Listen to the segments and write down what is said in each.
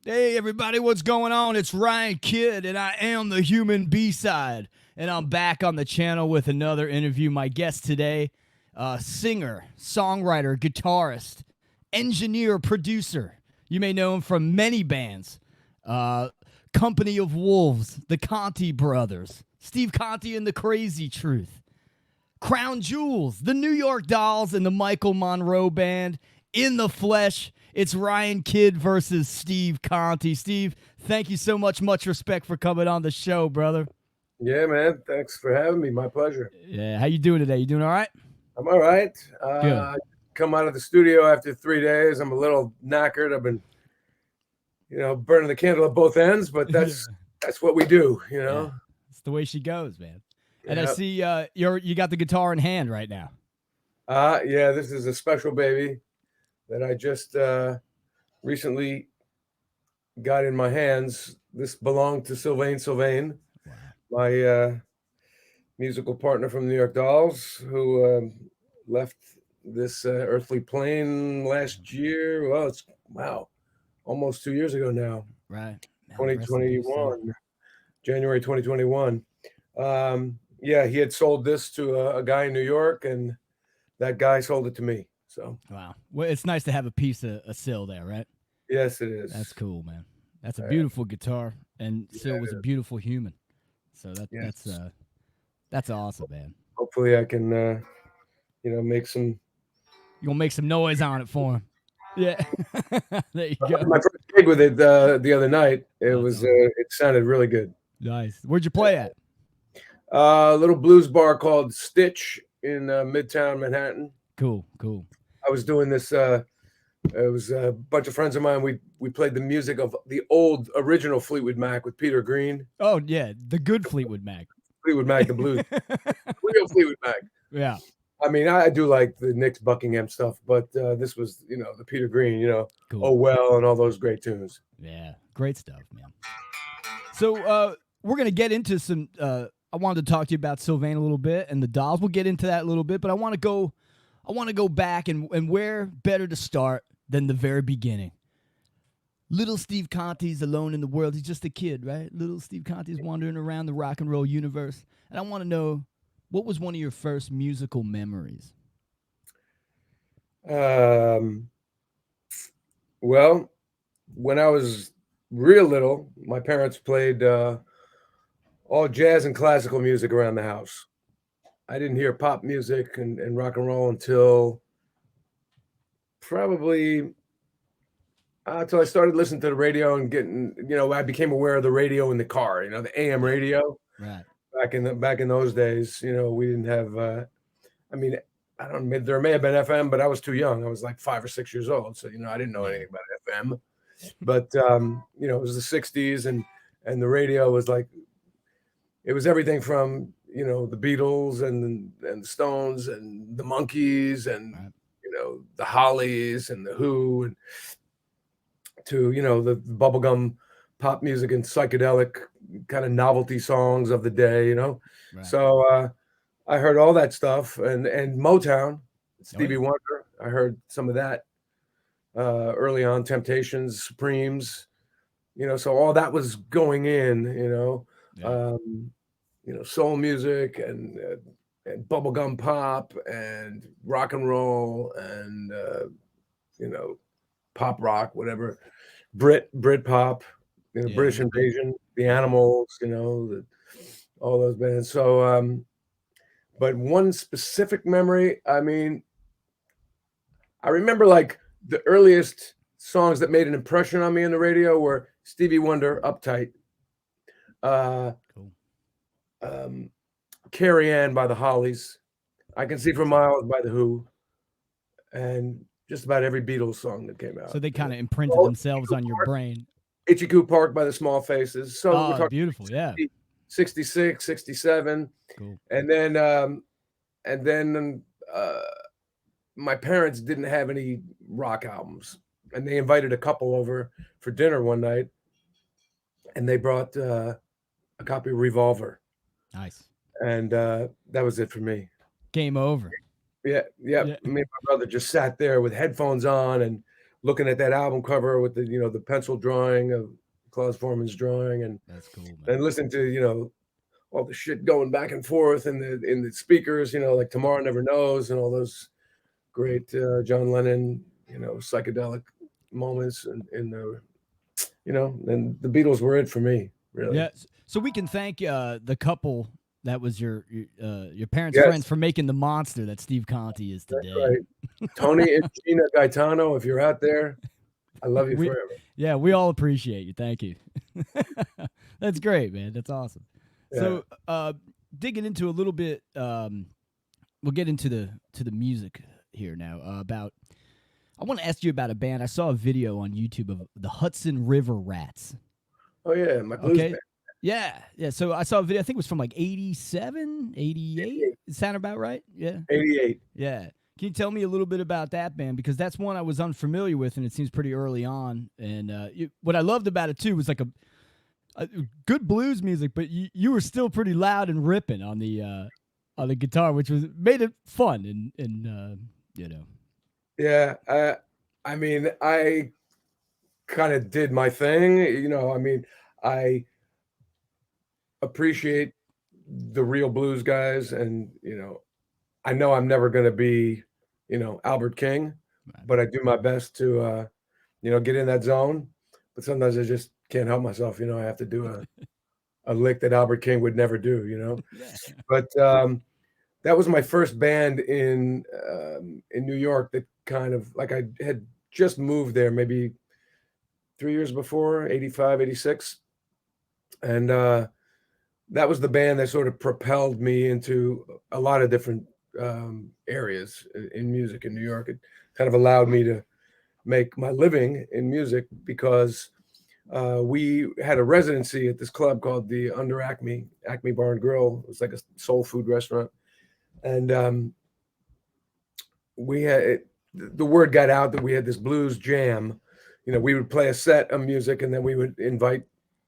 Hey, everybody, what's going on? It's Ryan Kidd, and I am the human B-side. And I'm back on the channel with another interview. My guest today, singer, songwriter, guitarist, engineer, producer. You may know him from many bands. Uh, Company of Wolves, the Conte Brothers, Steve Conte and the Crazy Truth, Crown Jewels, the New York Dolls, and the Michael Monroe Band. In the flesh, it's Ryan Kidd versus Steve Conte. Steve, thank you so much. Much respect for coming on the show, brother. Yeah, man. Thanks for having me. My pleasure. Yeah, how you doing today? You doing all right? I'm all right. Good. Come out of the studio after 3 days. I'm a little knackered. I've been, burning the candle at both ends, but Yeah, that's what we do, yeah. It's the way she goes, man. And I Yeah. see you got the guitar in hand right now. Yeah. This is a special baby that I just recently got in my hands. This belonged to Sylvain, Wow. my musical partner from New York Dolls, who left this earthly plane last year. Well, it's wow, almost 2 years ago now, Right. Now, rest in peace, sir. 2021, January 2021. Yeah, he had sold this to a guy in New York, and that guy sold it to me. So, Wow. Well, it's nice to have a piece of a Syl there, right? yes, it That's is. cool, man. That's a Uh, beautiful guitar, and yeah, Syl was a beautiful human. So yes. that's awesome, man. Hopefully, I can, make some. You gonna make some noise on it for him? Yeah. There you My go. first gig with it the other night, That's awesome. it sounded really good. Nice. Where'd you play at? A little blues bar called Stitch in Midtown Manhattan. Cool. Cool. I was doing this. It was a bunch of friends of mine. We played the music of the old original Fleetwood Mac with Peter Green. Oh yeah, the good Fleetwood Mac. Fleetwood Mac, the blues, real Fleetwood Mac. Yeah. I mean, I do like the Nick's Buckingham stuff, but this was, the Peter Green, Cool. Oh Well, and all those great tunes. Yeah. Great stuff, man. So we're gonna get into some. I wanted to talk to you about Sylvain a little bit and the Dolls. We'll get into that a little bit, but I want to go. I want to go back and where better to start than the very beginning. Little Steve Conte's alone in the world. He's just a kid, right? Little Steve Conte's wandering around the rock and roll universe. And I want to know, what was one of your first musical memories? Um, well, when I was real little, my parents played all jazz and classical music around the house. I didn't hear pop music and rock and roll probably until I started listening to the radio and getting, I became aware of the radio in the car, the AM Yeah. radio Right. back in those days. We didn't have. I mean, I don't. There may have been FM, but I was too young. I was like 5 or 6 years old, so I didn't know Yeah. anything about FM. But it was the '60s, and the radio was like it was everything from the Beatles and the Stones and the Monkees and Right. the Hollies and the Who and to the bubblegum pop music and psychedelic kind of novelty songs of the day. Right. So I heard all that stuff and Motown, Oh Stevie yeah. Wonder. I heard some of that early on, Temptations, Supremes. So all that was going in. Yeah. Um, soul music and bubblegum pop and rock and roll and you know, pop rock, whatever, Brit pop, Yeah. British Invasion, the Animals, all those bands. So, but one specific memory, I mean, I remember like the earliest songs that made an impression on me in the radio were Stevie Wonder, Uptight, uh, Cool. um, Carrie Ann by the Hollies, I Can See for Miles by the Who, and just about every Beatles song that came So out. they kind of imprinted Oh, themselves on your brain. Itchy Coo Park by the Small Faces. So we're Oh, talking beautiful. Yeah. 60, 66, 67. Cool. And then, uh, my parents didn't have any rock albums. And they invited a couple over for dinner one night. And they brought a copy of Revolver. Nice. And that was it for me. Game over. Yeah. Yeah. Yeah. Me and my brother just sat there with headphones on and looking at that album cover with the the pencil drawing of Klaus Forman's drawing, That's cool, man. and listening to all the shit going back and forth in the speakers, like Tomorrow Never Knows and all those great John Lennon psychedelic moments, and and the Beatles were it for me, really. Yeah. So we can thank the couple that was your parents' friends Yes, for making the monster that Steve Conte is that's today. right. Tony and Gina Gaetano, if you're out there, I love you we forever. Yeah, we all appreciate you. Thank you. That's great, man. That's awesome. Yeah. So digging into a little bit, we'll get into the music here now. I want to ask you about a band. I saw a video on YouTube of the Hudson River Rats. Oh yeah, my blues Okay. band. Yeah. So I saw a video. I think it was from like 87, 88. It sound about right? Yeah. 88. Yeah. Can you tell me a little bit about that band? Because that's one I was unfamiliar with, and it seems pretty early on. And what I loved about it too was like a good blues music, but you were still pretty loud and ripping on the guitar, which made it fun and Yeah, I mean, I kind of did my thing. I mean, I appreciate the real blues guys, and I know I'm never going to be, Albert King, but I do my best to, get in that zone. But sometimes I just can't help myself. I have to do a lick that Albert King would never do. yeah. But that was my first band in New York that kind of like I had just moved there maybe 3 years before, 85, 86. And that was the band that sort of propelled me into a lot of different areas in music in New York. It kind of allowed me to make my living in music because we had a residency at this club called the Under Acme Bar and Grill. It was like a soul food restaurant. And we had the word got out that we had this blues jam. We would play a set of music and then we would invite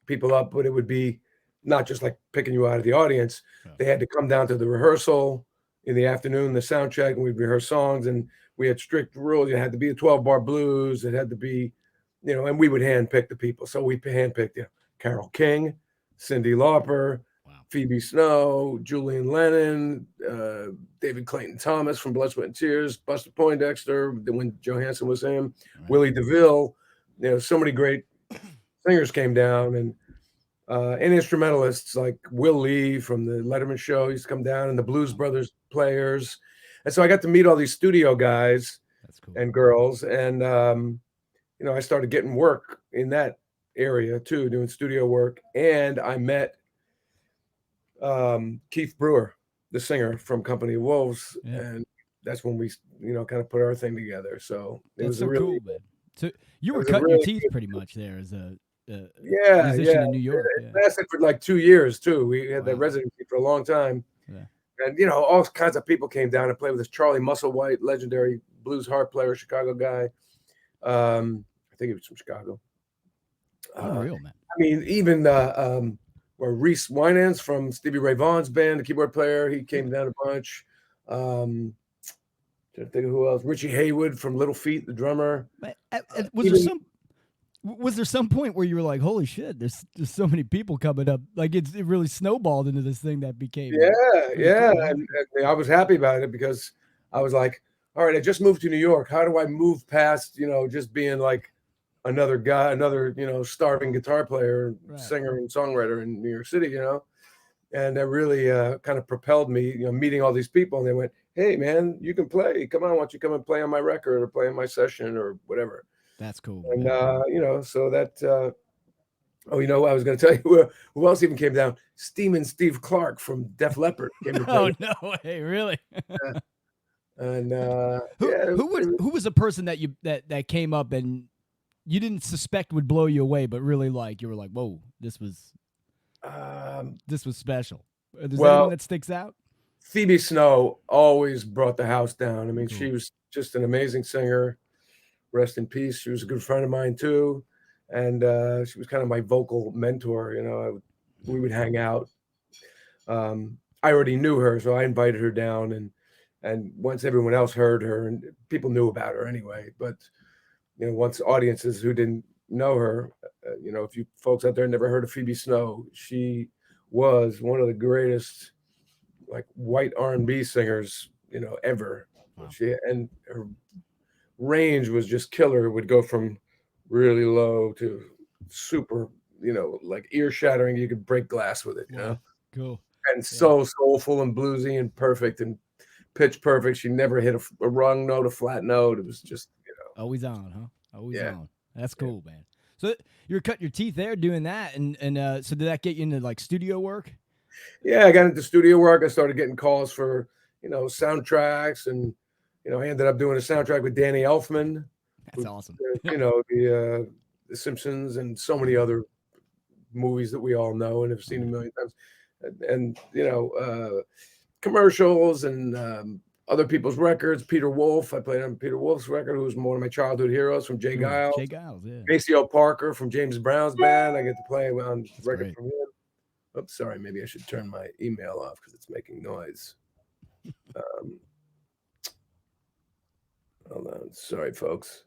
people up, but it would be not just like picking you out of the audience. They had to come down to the rehearsal in the afternoon, the sound check, and we'd rehearse songs. And we had strict rules. It had to be a 12-bar blues. It had to be, and we would handpick the people. So we handpicked, Carole King, Cyndi Lauper, Phoebe Snow, Julian Lennon, David Clayton Thomas from Blood, Sweat and Tears, Buster Poindexter, when Johansson was him, Willie DeVille. So many great singers came down, and instrumentalists like Will Lee from the Letterman Show used to come down, and the Blues Brothers players. And so I got to meet all these studio guys and girls, and I started getting work in that area too, doing studio work, and I met Keith Brewer, the singer from Company of Wolves, and that's when we, kind of put our thing together. So it was so really cool, man. So you were cutting your teeth pretty much there as a musician in New York. It lasted for like 2 years too. We had that residency for a long time, and all kinds of people came down and played with us. Charlie Musselwhite, legendary blues harp player, Chicago guy. I think he was from Chicago. Unreal, man. I mean, even Reese Winans from Stevie Ray Vaughan's band, the keyboard player, he came down a bunch. Trying to think of who else. Richie Haywood from Little Feat, the drummer. Was there some point where you were like, "Holy shit, there's so many people coming up"? Like it really snowballed into this thing that became. Yeah, cool. and I was happy about it because I was like, all right, I just moved to New York. How do I move past, just being like another guy, another, starving guitar player, singer and songwriter in New York City, and that really kind of propelled me, meeting all these people. And they went, hey, man, you can play. Come on, why don't you come and play on my record or play on my session or whatever. That's cool. And, so that, I was going to tell you who else even came down. Steeman Steve Clark from Def Leppard came to play. Oh, no way, really? And who was a person that came up and you didn't suspect would blow you away, but really you were like, whoa, this was special. Is there anyone that sticks out? Phoebe Snow always brought the house down. I mean, She was just an amazing singer. Rest in peace. She was a good friend of mine too, and she was kind of my vocal mentor. We would hang out. I already knew her, so I invited her down, and once everyone else heard her, and people knew about her anyway, but you know, once audiences who didn't know her, you know, if you folks out there never heard of Phoebe Snow, she was one of the greatest like white R&B singers, you know, ever. Wow. She and her range was just killer. It would go from really low to super, you know, like ear shattering. You could break glass with it, you know, Wow. Cool. and Yeah. so soulful and bluesy and perfect and pitch perfect. She never hit a wrong note, a flat note. It was just, you know, Always on, huh? Always yeah. on. That's Yeah. cool, man. So you were cutting your teeth there doing that, and so did that get you into like studio work? Yeah, I got into studio work. I started getting calls for, you know, soundtracks, and you know, I ended up doing a soundtrack with Danny Elfman, That's who, awesome. you know, the Simpsons and so many other movies that we all know and have seen a million times, and you know, commercials and other people's records. Peter Wolf, I played on Peter Wolf's record, who was one of my childhood heroes from Jay Ooh, Giles. Jay Giles, yeah, Maceo Parker from James Brown's band. I get to play on that's record great. from him. Oops, sorry. Maybe I should turn my email off because it's making noise. Um, hold on. Sorry, folks.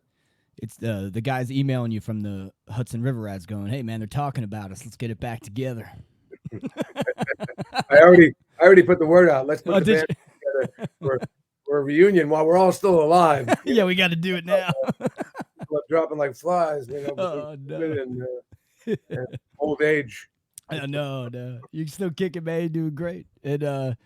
It's the guys emailing you from the Hudson River Rats, going, "Hey, man, they're talking about us. Let's get it back together." I already put the word out. Let's put Oh, the did band you? together for a reunion while we're all still alive. You Yeah, we got to do it now. know, dropping like flies. You know, between Oh no. COVID and old age. No, no, you're still kicking, man. You're doing great. And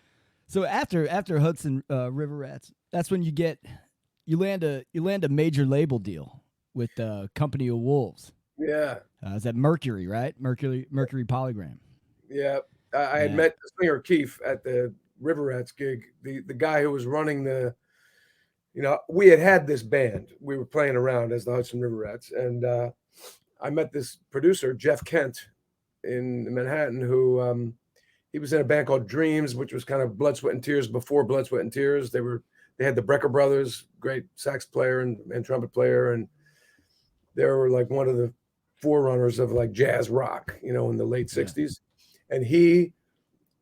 so after Hudson River Rats, that's when you land a major label deal with Company of Wolves. Yeah, Is that Mercury, right? Mercury Polygram. yeah. I had Yeah, met the singer Keith at the River Rats gig. The guy who was running the, you know, we had this band. We were playing around as the Hudson River Rats, and I met this producer Jeff Kent in Manhattan, who he was in a band called Dreams, which was kind of Blood, Sweat, and Tears before Blood, Sweat, and Tears. They had the Brecker brothers, great sax player and trumpet player, and they were like one of the forerunners of like jazz rock, you know, in the late yeah. '60s. And he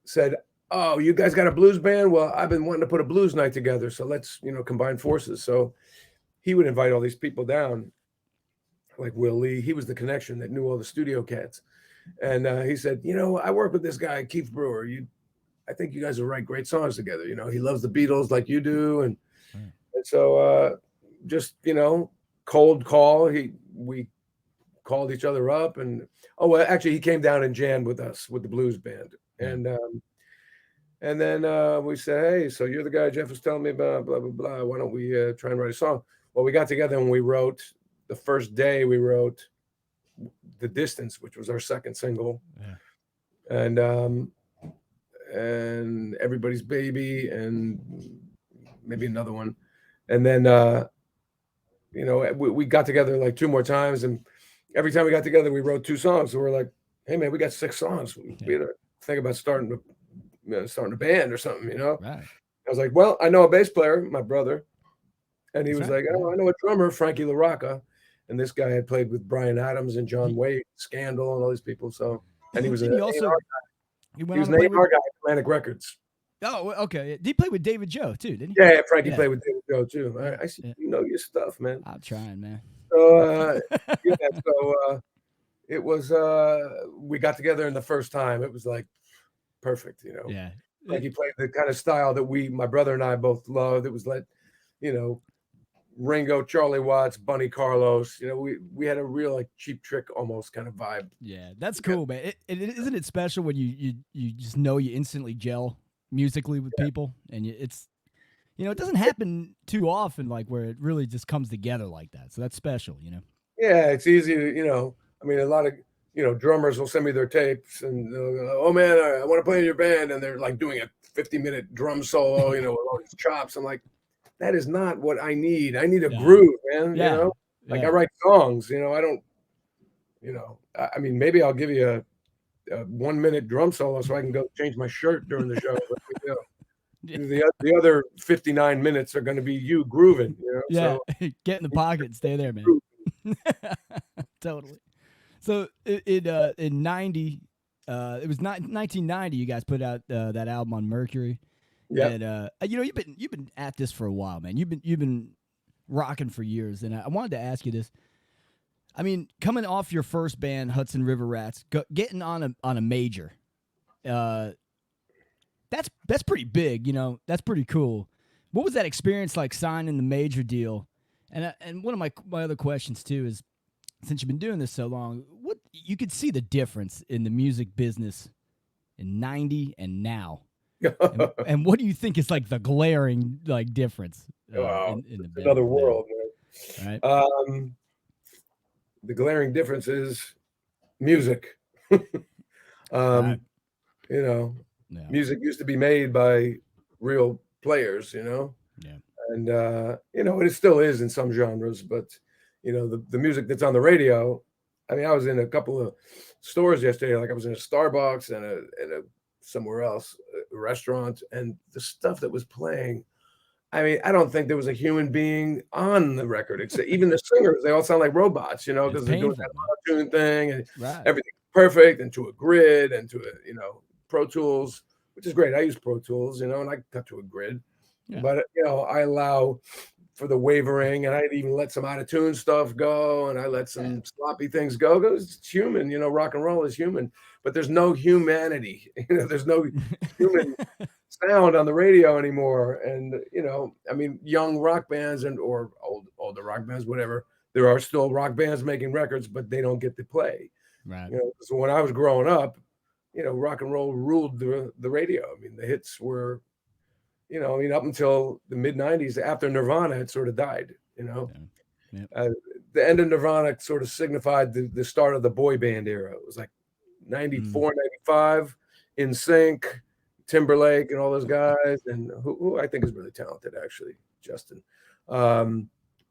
said, "Oh, you guys got a blues band? Well, I've been wanting to put a blues night together, so let's, you know, combine forces." So he would invite all these people down, like Will Lee. He was the connection that knew all the studio cats. And he said, "You know, I work with this guy, Keith Brewer. I think you guys will write great songs together. You know, he loves the Beatles like you do." Right. And so just, you know, cold call. We called each other up, and oh, well, actually, he came down and jammed with us with the blues band. Yeah. And then we said, "Hey, so you're the guy Jeff was telling me about, blah, blah, blah. Why don't we try and write a song?" Well, we got together and we wrote the first day, we wrote The Distance, which was our second single. Yeah. And Everybody's Baby, and maybe another one. And then, you know, we got together like two more times. And every time we got together, we wrote two songs. So we're like, "Hey, man, we got 6 songs. We Yeah. had to think about starting a band or something, you know?" Right. I was like, "Well, I know a bass player, my brother." And he That's was right. like, Yeah. "Oh, I know a drummer, Frankie LaRocca." And this guy had played with Brian Adams and John He, Wade, Scandal, and all these people. So, and he was an didn't he also A&R, he he went on was to an play with? A&R guy at Atlantic Records. Oh, okay. Did he play with David Joe too? Didn't he? Yeah, yeah, Frankie Yeah. played with David Joe too. Yeah. I see Yeah. you know your stuff, man. I'm trying, man. So, yeah, so it was we got together in the first time. It was like perfect, you know. Yeah. Frankie played the kind of style that my brother and I both loved. It was like, you know, Ringo, Charlie Watts, Bunny Carlos. You know, we had a real like Cheap Trick almost kind of vibe. Yeah, that's Yeah, cool, man. Isn't it special when you just know you instantly gel musically with yeah, people, and it doesn't happen too often, like where it really just comes together like that. So that's special. yeah. It's easy to, you know. I mean, a lot of, you know, drummers will send me their tapes and they'll go, "Oh man, I want to play in your band," and they're like doing a 50-minute drum solo, you know, with all these chops. I'm like, that is not what I need. I need a Yeah, groove, man. You yeah, know, like I yeah. write songs. You know, I don't. You know, I mean, maybe I'll give you a 1 minute drum solo so I can go change my shirt during the show. But, you Yeah, know, the other 59 minutes are going to be you grooving. You know, yeah. so Get in the pocket and stay there, man. groove. Totally. So in '90, it was 1990. You guys put out that album on Mercury, Yep. and you've been at this for a while, man. You've been rocking for years. And I wanted to ask you this. I mean, coming off your first band, Hudson River Rats, getting on a major, uh, that's pretty big. You know, that's pretty cool. What was that experience like signing the major deal? And one of my other questions too is, since you've been doing this so long, what you could see the difference in the music business in '90 and now, and what do you think is like the glaring like difference Wow, in the it's another business now? world, Right? man. The glaring difference is music. Right? um, you know, Yeah. music used to be made by real players, Yeah. and it still is in some genres, but the music that's on the radio. I mean, I was in a couple of stores yesterday, like I was in a Starbucks and a somewhere else, a restaurant, and the stuff that was playing. I mean, I don't think there was a human being on the record, except even the singers. They all sound like robots, It's because they're doing painful, that man. auto-tune thing, and Right. everything's perfect, and to a grid, and to a Pro Tools, which is great. I use Pro Tools, and I cut to a grid, Yeah. but I allow for the wavering, and I even let some out of tune stuff go, and I let Yeah. some sloppy things go because it's human. Rock and roll is human, but there's no humanity. There's no human sound on the radio anymore. And I mean, young rock bands or older rock bands, whatever. There are still rock bands making records, but they don't get to play. Right. So when I was growing up, rock and roll ruled the radio. I mean, the hits were, I mean, up until the mid '90s, after Nirvana had sort of died. Yeah. Yep. Uh, the end of Nirvana sort of signified the start of the boy band era. It was like Mm. 94, 95, In Sync, Timberlake, and all those guys, and who I think is really talented, actually, Justin. Um,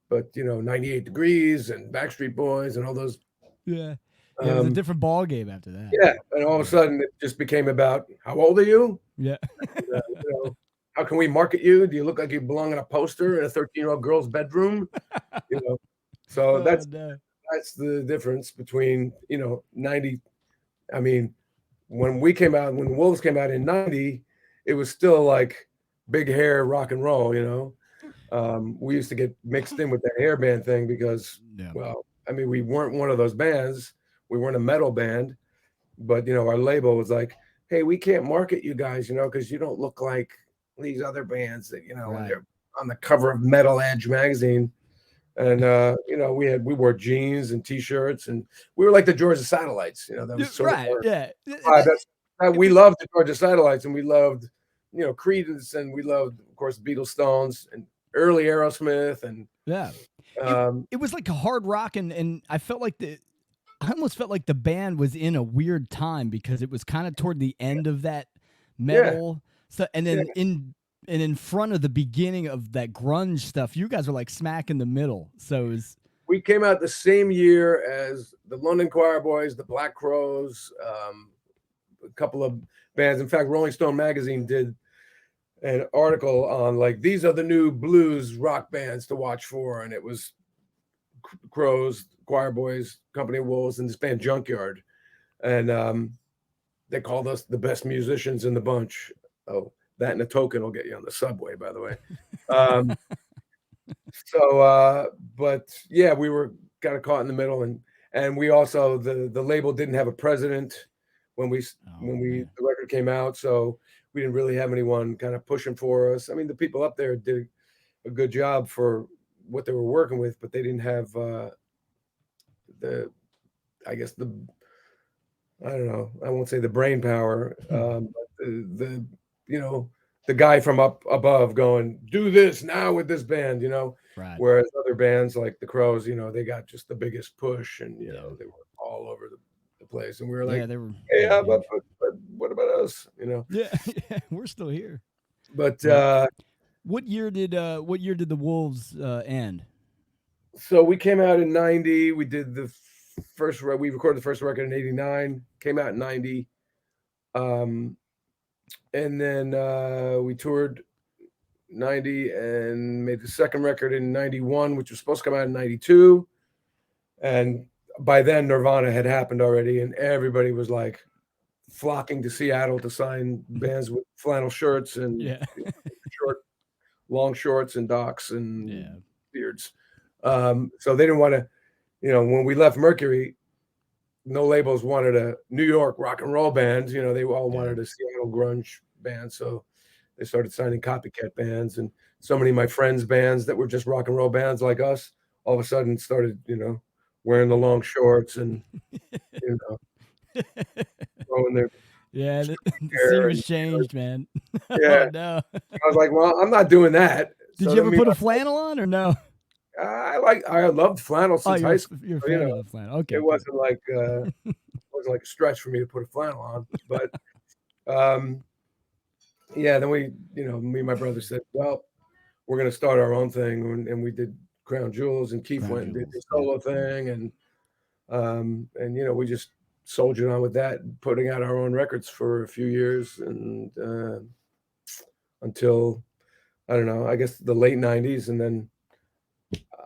but 98 Degrees and Backstreet Boys and all those. Yeah. Yeah. It was a Um, different ball game after that. yeah, and all of a Yeah. sudden it just became about how old are you? Yeah. How can we market you? Do you look like you belong in a poster in a 13-year-old girl's bedroom? You know, so Oh that's no. that's the difference between 90. I mean, when Wolves came out in '90, it was still like big hair rock and roll. We used to get mixed in with that hair band thing because, Yeah. well, I mean, we weren't one of those bands. We weren't a metal band, but our label was like, "Hey, we can't market you guys, because you don't look like these other bands that, when Right. they're on the cover of Metal Edge magazine." And we wore jeans and t-shirts, and we were like the Georgia Satellites. That was sort of Right. our Yeah. that's It we was. loved the Georgia Satellites, and we loved, Creedence, and we loved, of course, Beatles, Stones, and early Aerosmith, and Yeah. It um, it was like a hard rock, and I felt like I almost felt like the band was in a weird time because it was kind of toward the end of that yeah, metal stuff, and yeah. then in front of the beginning of that grunge stuff. You guys were like smack in the middle. So it was. We came out the same year as the London Choir Boys, the Black Crowes, a couple of bands. In fact, Rolling Stone magazine did an article on like these are the new blues rock bands to watch for, and it was Crows, Choir Boys, Company of Wolves, and this band Junkyard, and they called us the best musicians in the bunch. Oh, that and a token will get you on the subway, by the way. Um, but yeah, we were kind of caught in the middle, and we also the label didn't have a president when we Oh when we man. the record came out, so we didn't really have anyone kind of pushing for us. I mean, the people up there did a good job for what they were working with, but they didn't have the I guess the I don't know. I won't say the brain power, but the you know the guy from up above going, do this now with this band, Right. whereas other bands like the Crows, they got just the biggest push, and Yeah. they were all over the place, and we were Yeah. like, They hey, were but, huge. but, but what about us? Yeah. Yeah. We're still here. But Right. What year did the Wolves end? so we came out in '90. We did we recorded the first record in '89. Came out in '90. Um, and then we toured '90 and made the second record in '91, which was supposed to come out in '92. And by then, Nirvana had happened already, and everybody was like flocking to Seattle to sign bands with flannel shirts and Yeah. short, long shorts and docks and Yeah. beards. records. So they didn't want to, when we left Mercury, no labels wanted a New York rock and roll band. They all wanted a Seattle grunge band. So they started signing copycat bands, and so many of my friends' bands that were just rock and roll bands like us, all of a sudden started, wearing the long shorts and, throwing their Yeah, the scene hair was and changed, man. yeah. Oh no. I was like, well, I'm not doing that. Did So you that ever means put a flannel on or no? I loved flannel Oh, since high school. you're a So, fan of the flannel. it Okay, good. wasn't like a stretch for me to put a flannel on. But um, yeah, then me and my brother said, well, we're gonna start our own thing, and we did Crown Jewels, and Keith Crown went and did the jewels. Yeah. solo thing, and we just soldiered on with that, putting out our own records for a few years, and until I don't know, I guess the late '90s, and then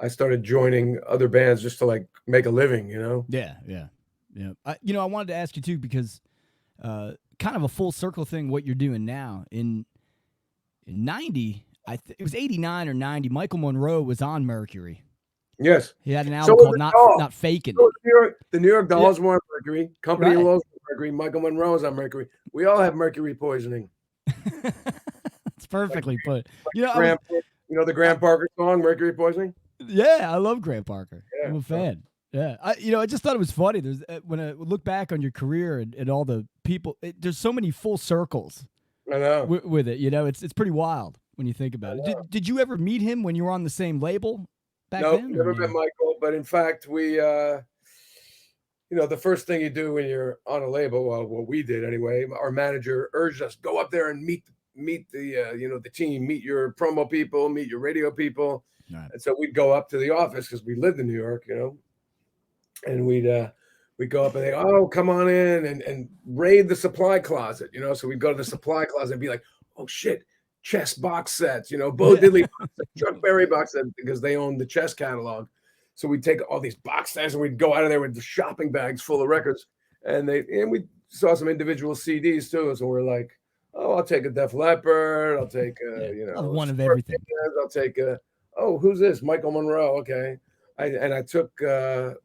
I started joining other bands just to like make a living. Yeah, yeah, yeah. I wanted to ask you too because kind of a full circle thing. What you're doing now in '90, it was '89 or '90. Michael Monroe was on Mercury. Yes. He had an So album was called the "Not Dolls. Not Faking So It." was the New York Yeah, Dolls were on Mercury. Company of right. Wolves on Mercury. Michael Monroe is on Mercury. We all have mercury poisoning. It's Like perfectly put. like You know, I was. Graham, the I, Graham Parker song, Mercury Poisoning? yeah, I love Grant Parker. Yeah. I'm a So fan. Yeah, I just thought it was funny. There's when I look back on your career and all the people, there's so many full circles I know. with it. It's pretty wild when you think about it. Did you ever meet him when you were on the same label back Nope, then, or never met no? Michael, but in fact, the first thing you do when you're on a label, well, what we did anyway, our manager urged us, go up there and meet the team, meet your promo people, meet your radio people. Right. And so we'd go up to the office because we lived in New York, and we'd go up and they, oh, come on in and raid the supply closet, so we'd go to the supply closet and be like, oh shit, Chess box sets, Bo Yeah. Diddley box set, Chuck Berry box set, because they owned the Chess catalog. So we'd take all these box sets and we'd go out of there with the shopping bags full of records, and we saw some individual CDs too. So we're like, oh, I'll take a Def Leppard, I'll take Yeah. I've one of everything. Scorpions, I'll take oh, who's this? Michael Monroe, okay. I took what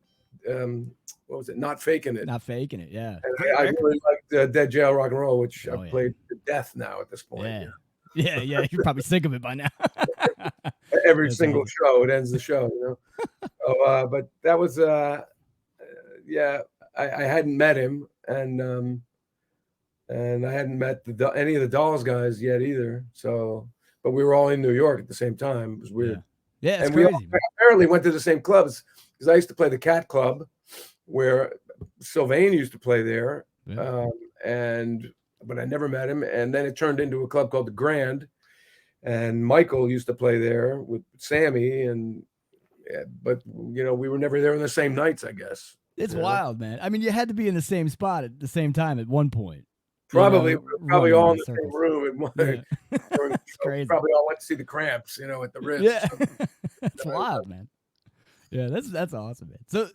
was it? Not Faking It. Not Faking It. Yeah. And Great I record. really liked Dead Jail Rock and Roll, which Oh I've yeah. played to death now at this point. Yeah. Yeah. You're probably sick of it by now. Every That's single awesome. show, it ends the show. So, but that was, yeah, I hadn't met him, and I hadn't met any of the Dolls guys yet either. So, but we were all in New York at the same time. It was Yeah. weird. Yeah. It's And we all crazy, man. apparently went to the same clubs, because I used to play the Cat Club, where Sylvain used to play there. Yeah. But I never met him. And then it turned into a club called the Grand, and Michael used to play there with Sammy, but we were never there on the same nights, I guess. It's wild, man. I mean, you had to be in the same spot at the same time at one point. Probably Running all in in the same circles. room at one. Yeah. During the It's show. We crazy. probably all went to see the Cramps, at the Ritz. Yeah. That's wild, man. Yeah, that's awesome, man.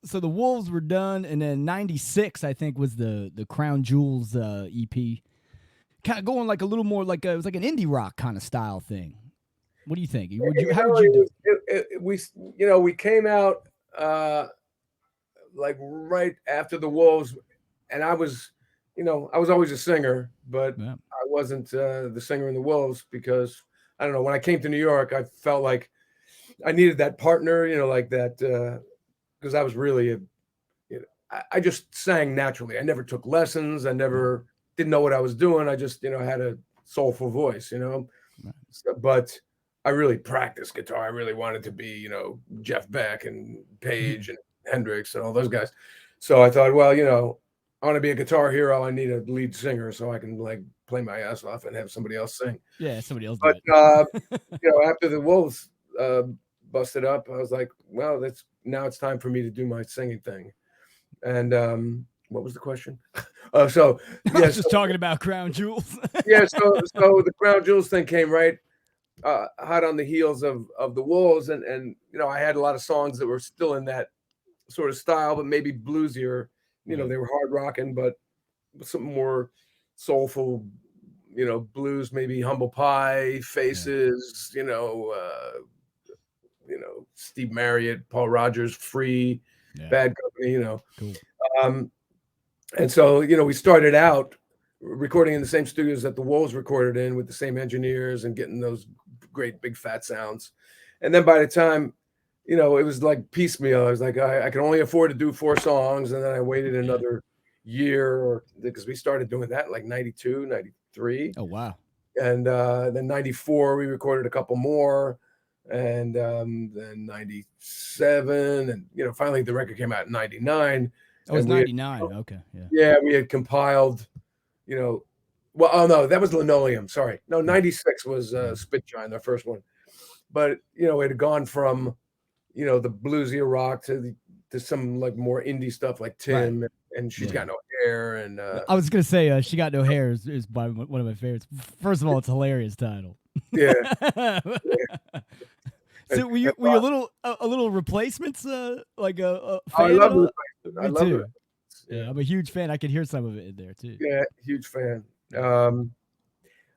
So the Wolves were done, and then '96, I think, was the Crown Jewels EP, kind of going like a little more like it was like an indie rock kind of style thing. What do you think? How did you do it? We came out like right after the Wolves, and I was always a singer, but Yeah. I wasn't the singer in the Wolves, because I don't know. When I came to New York, I felt like I needed that partner, like that, because I was really I just sang naturally. I never took lessons. I never didn't know what I was doing. I just had a soulful voice, Right. but I really practiced guitar. I really wanted to be, Jeff Beck and Page and Hendrix and all those guys. So I thought, well, I want to be a guitar hero. I need a lead singer so I can like play my ass off and have somebody else sing. Yeah, somebody else But do it. after the Wolves busted up, I was like, well, now it's time for me to do my singing thing. And what was the question? So I was just talking about Crown Jewels. yeah, so the Crown Jewels thing came right hot on the heels of the Wolves, and I had a lot of songs that were still in that sort of style, but maybe bluesier. They were hard rocking, but some more soulful, blues, maybe Humble Pie, Faces, Steve Marriott, Paul Rogers, Free, Yeah. Bad Company, Cool. Um, and so, we started out recording in the same studios that the Wolves recorded in with the same engineers and getting those great big fat sounds. And then by the time, it was like piecemeal. I was like, I can only afford to do 4 songs. And then I waited another year or because we started doing that like 92, 93. Oh, wow. And then 94, we recorded a couple more. And then 97. And, finally the record came out in 99. Oh, it's And we had, 99. Okay. Yeah. yeah, we had compiled, well, oh no, that was Linoleum. Sorry. No, 96 was Spitshine, the first one. But, it had gone from, the bluesier rock to some like more indie stuff like Tim and She's Got No Hair. And I was going to say, She Got No Hair is by one of my favorites. First of all, it's a hilarious title. yeah. So were you a little Replacements like a fan? I love it. it. Me too. Yeah, I'm a huge fan. I could hear some of it in there too. Yeah, huge fan.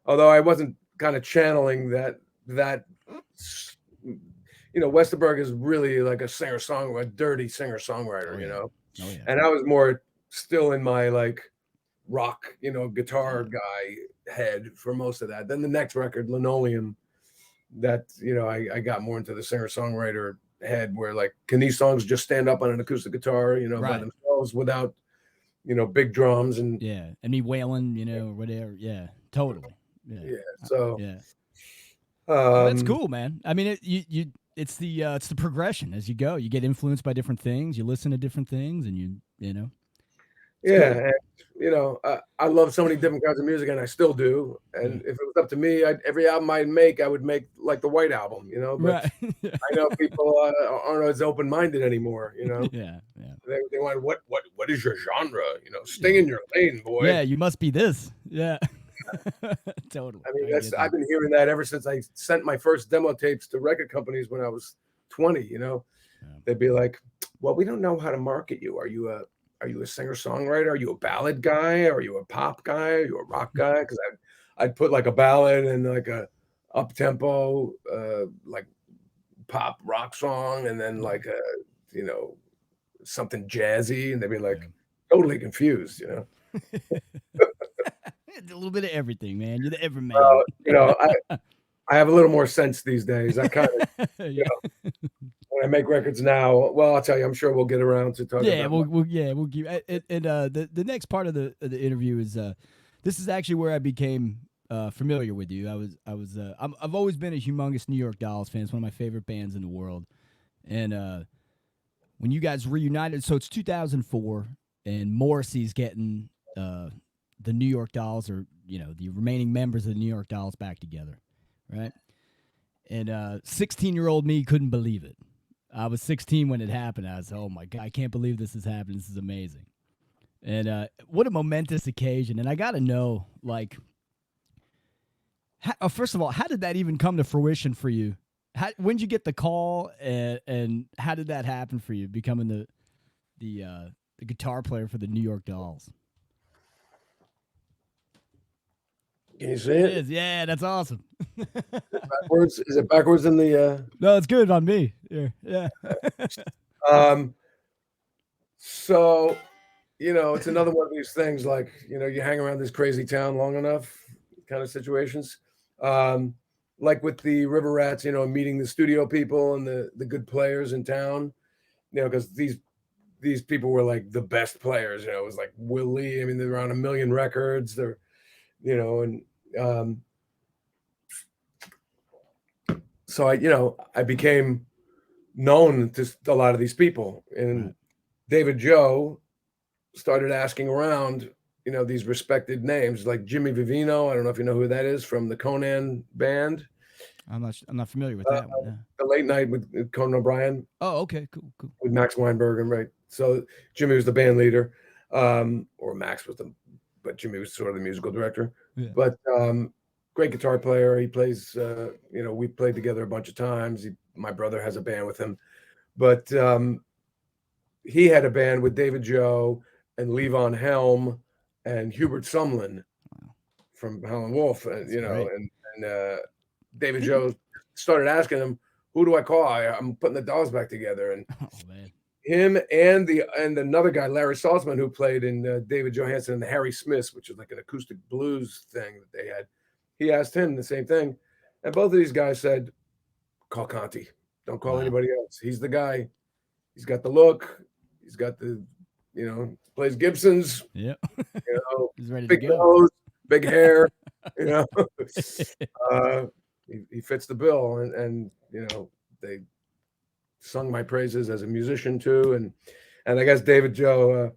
Although I wasn't kind of channeling that Westerberg is really like a singer-songwriter, a dirty singer-songwriter, Oh, yeah. And I was more still in my like rock, guitar guy head for most of that. Then the next record, Linoleum, that I got more into the singer-songwriter head where like, can these songs just stand up on an acoustic guitar, by themselves without big drums and me wailing, or whatever. Yeah, totally. Yeah. So well, that's cool, man. I mean, it's the progression as you go. You get influenced by different things. You listen to different things, and you know. Yeah, and I love so many different kinds of music, and I still do. And if it was up to me, every album I'd make, I would make like the White Album, But I know people aren't as open-minded anymore, Yeah. They want what is your genre? Sting in your lane, boy. Yeah, you must be this. Yeah. Totally. I mean, I've been hearing that ever since I sent my first demo tapes to record companies when I was 20. They'd be like, "Well, we don't know how to market you. Are you a singer-songwriter? Are you a ballad guy? Are you a pop guy? Are you a rock guy?" Because I'd put like a ballad and like a up-tempo, like pop rock song, and then like a something jazzy, and they'd be like totally confused. A little bit of everything, man. You're the everyman. I have a little more sense these days. I kind of, when I make records now, well, I'll tell you, I'm sure we'll get around to talking. Yeah, we'll keep. And the next part of the interview is this is actually where I became familiar with you. I've always been a humongous New York Dolls fan. It's one of my favorite bands in the world. And when you guys reunited, so it's 2004, and Morrissey's getting the New York Dolls, or the remaining members of the New York Dolls, back together, right? And 16-year-old me couldn't believe it. I was 16 when it happened. I was, oh my God, I can't believe this is happening. This is amazing. And what a momentous occasion. And I got to know, like, first of all, how did that even come to fruition for you? When did you get the call, and how did that happen for you, becoming the guitar player for the New York Dolls? Can you see it? It is. Yeah, that's awesome. Backwards? Is it backwards in the? No, it's good on me. Yeah. So, it's another one of these things. Like, you hang around this crazy town long enough, kind of situations. Like with the River Rats, meeting the studio people and the good players in town. Because these people were like the best players. It was like Willie. I mean, they're on 1 million records. They're so I became known to a lot of these people, and David Joe started asking around, these respected names like Jimmy Vivino. I don't know if you know who that is, from the Conan band. I'm not familiar with that one. Yeah. The Late Night with Conan O'Brien. Oh, okay, cool. With Max Weinberg, right? So Jimmy was the band leader, or Max was but Jimmy was sort of the musical director. Yeah. But great guitar player. He plays. We played together a bunch of times. My brother has a band with him, but he had a band with David Joe and Levon Helm and Hubert Sumlin from Howlin' Wolf, and David Joe started asking him, who do I call? I'm putting the dolls back together, and Oh man. him and another guy, Larry Saltzman, who played in David Johansen and the Harry Smiths, which is like an acoustic blues thing that they had. He asked him the same thing, and both of these guys said, "Call Conte. Don't call Wow. anybody else. He's the guy. He's got the look. He's got the, plays Gibsons. Yep. You know, He's ready to big go. nose, big hair. You know, uh, he fits the bill, and they sung my praises as a musician too, and I guess David Joe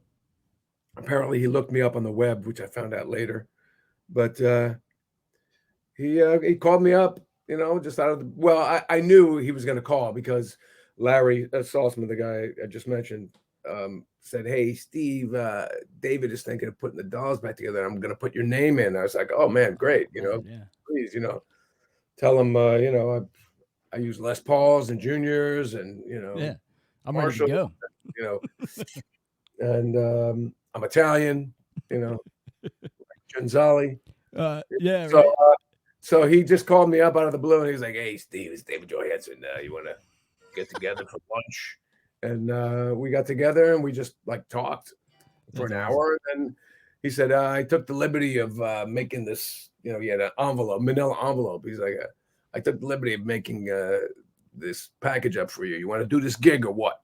apparently he looked me up on the web, which I found out later, but he called me up, just out of the well, I knew he was going to call because Larry Saltzman, the guy I just mentioned, said, "Hey, Steve, David is thinking of putting the dolls back together. I'm going to put your name in." I was like, "Oh man, great! Man, yeah. Please, tell him, I use Les Pauls and Juniors, and Yeah. I'm ready to Marshall, go. you know, and I'm Italian, you know, Gonzali." Yeah, So, right. so he just called me up out of the blue, and he was like, "Hey, Steve, it's David Johansen. You want to get together for lunch?" And we got together, and we just like talked for That's an awesome. hour. And then he said, "I took the liberty of making this. He had an envelope, Manila envelope. He's like, I took the liberty of making this package up for you. You want to do this gig or what?"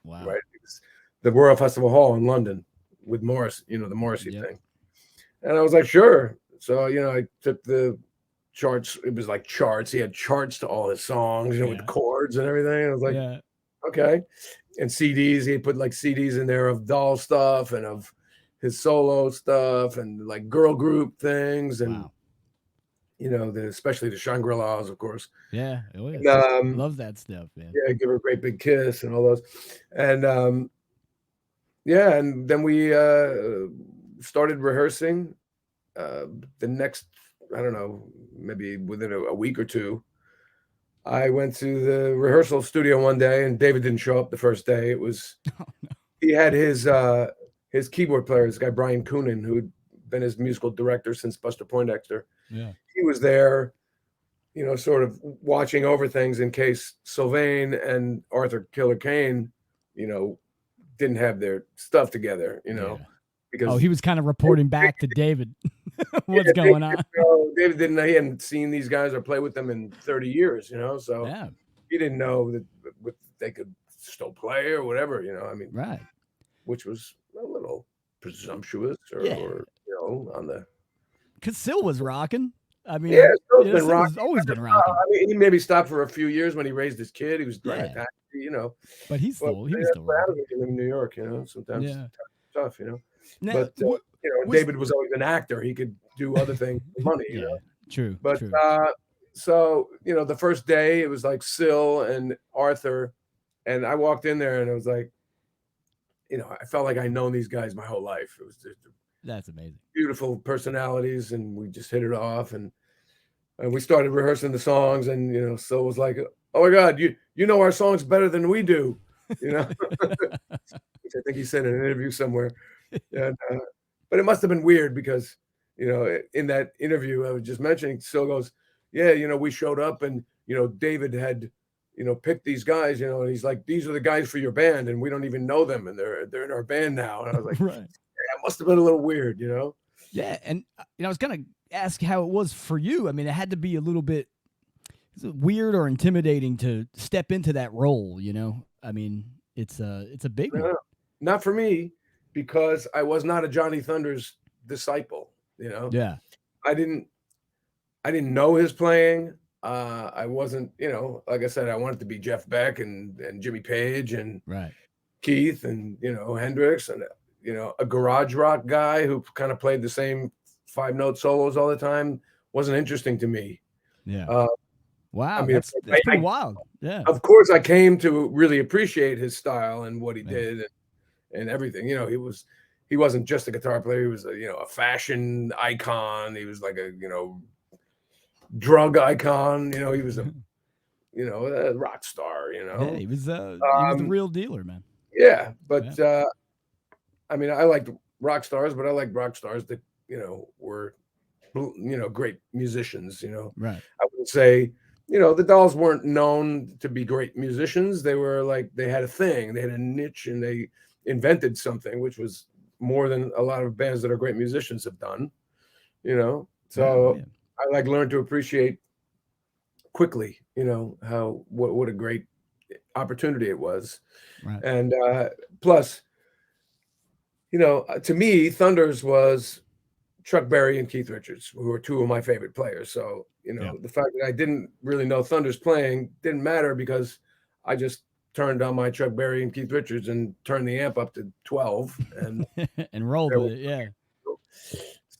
Wow. Right? It's the Royal Festival Hall in London with Morris, the Morrissey Yep. thing. And I was like, "Sure." So, I took the charts. It was like charts. He had charts to all his songs, with the Yeah. chords and everything. I was like, Yeah. "Okay." And CDs, he put like CDs in there of doll stuff and of his solo stuff and like girl group things and, Wow. especially the Shangri-Las, of course. Yeah. Oh yeah. And, Love that stuff, man. yeah, Give Her a Great Big Kiss and all those. And yeah, and then we started rehearsing. The next, I don't know, maybe within a week or two, I went to the rehearsal studio one day, and David didn't show up the first day. It was Oh no. he had his keyboard player, this guy Brian Coonan, who'd been his musical director since Buster Poindexter. Yeah. He was there, sort of watching over things in case Sylvain and Arthur Killer Kane, you know, didn't have their stuff together, Yeah. Oh, because he was kind of reporting back to David what's yeah, going on. David didn't know he hadn't seen these guys or play with them in 30 years, so Yeah. he didn't know that they could still play or whatever, I mean, Right. which was a little presumptuous Yeah. or on the Because Sil was rocking. I yeah, mean, Phil's been Sil rocking. has always been rocking. I mean, he maybe stopped for a few years when he raised his kid. He was driving a Yeah. taxi. But But he was that's still what happens rocking. when you live in New York, sometimes Yeah. it's tough. Now, But was David was always an actor. He could do other things for money. yeah, true, But true. so the first day it was like Sil and Arthur, and I walked in there and it was like, I felt like I'd known these guys my whole life. It was just That's amazing. beautiful personalities, and we just hit it off, and we started rehearsing the songs, and Sil was like, "Oh my God, you know our songs better than we do," which I think he said in an interview somewhere. And but it must have been weird because in that interview I was just mentioning, Sil goes, "Yeah, we showed up, and David had picked these guys, and he's like, these are the guys for your band, and we don't even know them, and they're in our band now." And I was like, Right. "Yeah, it must have been a little weird." Yeah, and I was gonna ask how it was for you. I mean, it had to be a little bit weird or intimidating to step into that role. I mean, it's a big one. No, not for me, because I was not a Johnny Thunders disciple. Yeah. I didn't I didn't know his playing. I wasn't, like I said, I wanted to be Jeff Beck and Jimmy Page and Right. Keith and Hendrix and a garage rock guy who kind of played the same 5-note solos all the time wasn't interesting to me. Yeah. Uh, I Wow. mean, That's pretty wild. Yeah. of course, I came to really appreciate his style and what he Yeah. did and everything. He wasn't just a guitar player. He was a fashion icon. He was like a drug icon. He was a rock star. Yeah. He was the Um, real dealer, man. yeah, Yeah. but I mean, I liked rock stars, but I liked rock stars that were great musicians. Right. I wouldn't say the Dolls weren't known to be great musicians. They were like, they had a thing, they had a niche, and they invented something, which was more than a lot of bands that are great musicians have done, you know. Oh, So yeah. I like learned to appreciate quickly, how what a great opportunity it was. Right. And plus, to me, Thunders was Chuck Berry and Keith Richards, who are two of my favorite players. So, Yeah. the fact that I didn't really know Thunders playing didn't matter because I just turned on my Chuck Berry and Keith Richards and turned the amp up to 12 and And rolled there with was it. Yeah.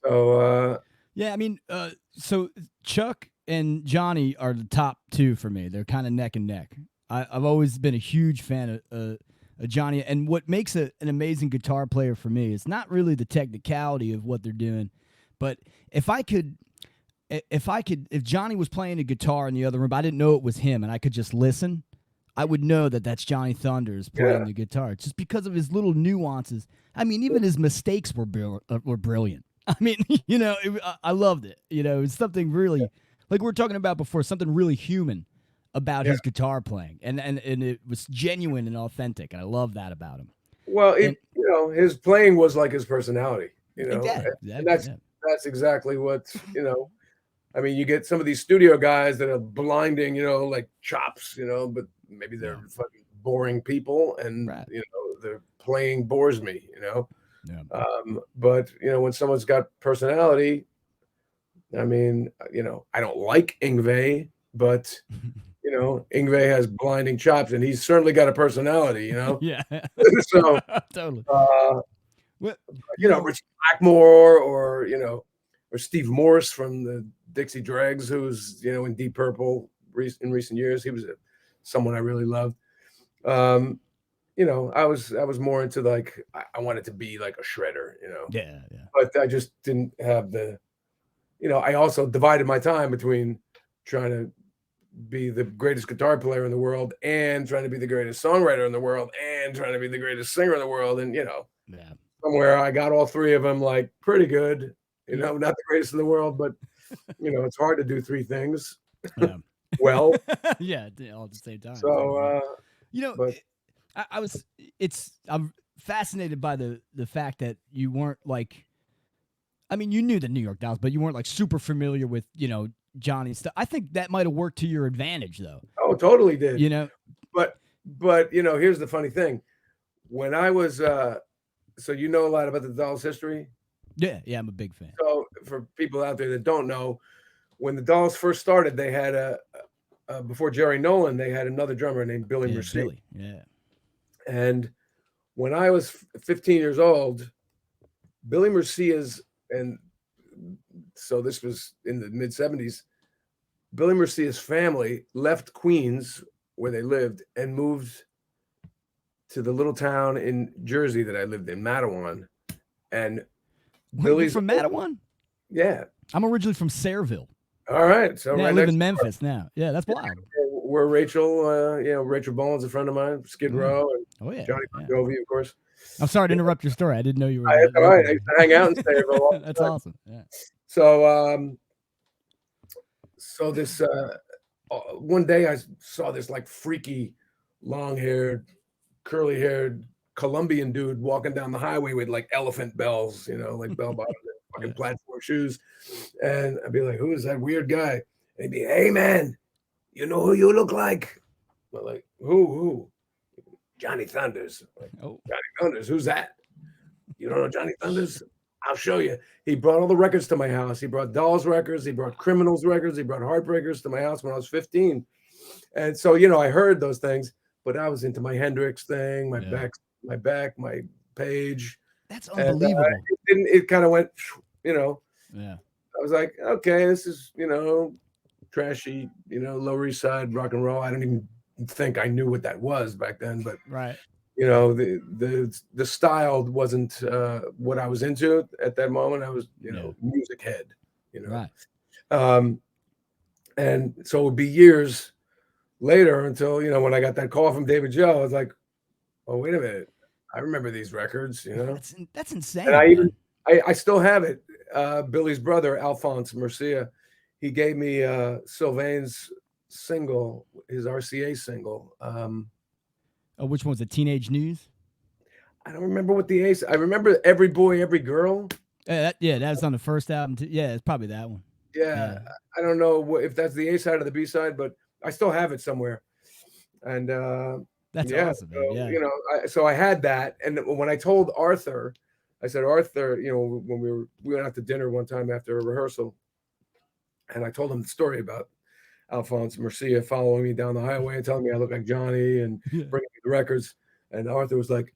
so Yeah. I mean, so Chuck and Johnny are the top two for me. They're kind of neck and neck. I've always been a huge fan of Johnny. And what makes an amazing guitar player for me is not really the technicality of what they're doing, but if I could, if Johnny was playing a guitar in the other room, but I didn't know it was him, and I could just listen, I would know that that's Johnny Thunders playing yeah. the guitar, just because of his little nuances. I mean, even his mistakes were brilliant. I mean, I loved it. It's something really, like we were talking about before, something really human about Yeah. his guitar playing, and it was genuine and authentic, and I love that about him. Well, And his playing was like his personality, yeah, and exactly, yeah, that's exactly what, I mean, you get some of these studio guys that are blinding, like chops, but maybe they're yeah, fucking boring people, and right, their playing bores me, yeah, But when someone's got personality, I mean, I don't like Ingve, but Ingve has blinding chops, and he's certainly got a personality, yeah, So, totally. uh, Well, you know, Richie Blackmore, or Steve Morse from the Dixie Dregs, who's in Deep Purple in recent years. He was someone I really loved. Um, I was more into like I wanted to be like a shredder, yeah, yeah, but I just didn't have the. I also divided my time between trying to be the greatest guitar player in the world and trying to be the greatest songwriter in the world and trying to be the greatest singer in the world, and yeah, somewhere I got all three of them like pretty good. yeah, Not the greatest in the world, but it's hard to do three things yeah, well. yeah, all at the same time too, So, right? You know, but I was. I'm fascinated by the fact that you weren't like. I mean, you knew the New York Dolls, but you weren't like super familiar with Johnny's stuff. I think that might have worked to your advantage, though. oh, totally did. You know? But here's the funny thing. When I was so a lot about the Dolls' history. Yeah, yeah, I'm a big fan. So for people out there that don't know, when the Dolls first started, they had before Jerry Nolan, they had another drummer named Billy Yeah, Mercier. Billy. Yeah. And when I was 15 years old, Billy Mercier's, and so this was in the mid 70s, Billy Mercier's family left Queens, where they lived, and moved to the little town in Jersey that I lived in, Mattawan. And Wait, you're Billy's, from Mattawan? yeah. I'm originally from Sayreville. All right. So Yeah, I right live next in Memphis now. Yeah, that's wild. where Rachel, Rachel Bowen's a friend of mine, Skid Row, and Oh yeah, Johnny yeah. Bon Jovi, of course. I'm sorry to Yeah, interrupt your story. I didn't know you were that's that all right. local. I used to hang out in Sayreville all the That's time. awesome. Yeah. So this one day I saw this like freaky, long-haired, curly-haired Colombian dude walking down the highway with like elephant bells, like bell bottoms and fucking Yeah. platform shoes. And I'd be like, "Who is that weird guy?" And he'd be, "Hey man, you know who you look like?" I'm like, "Who? Johnny Thunders." I'm like, Oh. Johnny Thunders, who's that? You don't know Johnny Thunders? I'll show you. He brought all the records to my house. He brought Dolls records. He brought Criminals records. He brought Heartbreakers to my house when I was 15. And so, I heard those things, but I was into my Hendrix thing, Yeah. my Page. That's And unbelievable. it kind of went, Yeah. I was like, okay, this is, trashy, Lower East Side rock and roll. I don't even think I knew what that was back then, but Right. the style wasn't what I was into at that moment. I was, Yeah. music head, Right. um, and so it would be years later until when I got that call from David Joe. I was like, oh, wait a minute, I remember these records, That's and insane, man. I still have it. Billy's brother Alphonse Mercia, he gave me Sylvain's single, his RCA single. Oh, which one's the Teenage News? I don't remember what the ace. I remember Every Boy, Every Girl. Yeah, that was on the first album too. Yeah, it's probably that one. Yeah, Yeah, I don't know if that's the A side or the B side, but I still have it somewhere. And that's yeah, awesome, man. so Yeah, so I had that, and when I told Arthur, I said, Arthur, when we went out to dinner one time after a rehearsal, and I told him the story about Alphonse Mercia following me down the highway and telling me I look like Johnny and yeah. bringing me the records, and Arthur was like,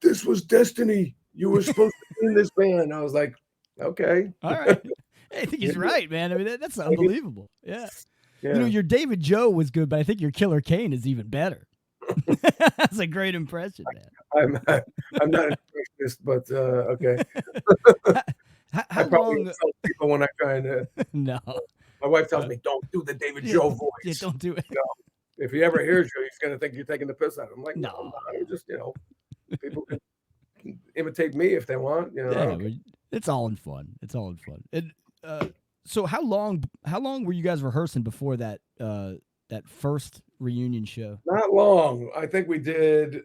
"This was destiny. You were supposed to be in this band." I was like, "Okay." All right. Hey, I think he's Yeah, right, man. I mean, that's maybe. unbelievable. Yeah. Yeah. Your David Joe was good, but I think your Killer Kane is even better. That's a great impression, man. I'm not an impressionist, but okay. how, I how probably long? insult people when I try and. No. My wife tells Uh, me, "Don't do the David yeah, Joe yeah, voice." don't do it. You know, if he ever hears you, he's gonna think you're taking the piss out of him. I'm like, no, I'm No. not. I'm just, people can imitate me if they want. I Yeah, don't care. it's all in fun. It's all in fun. And so how long were you guys rehearsing before that first reunion show? Not long. I think we did.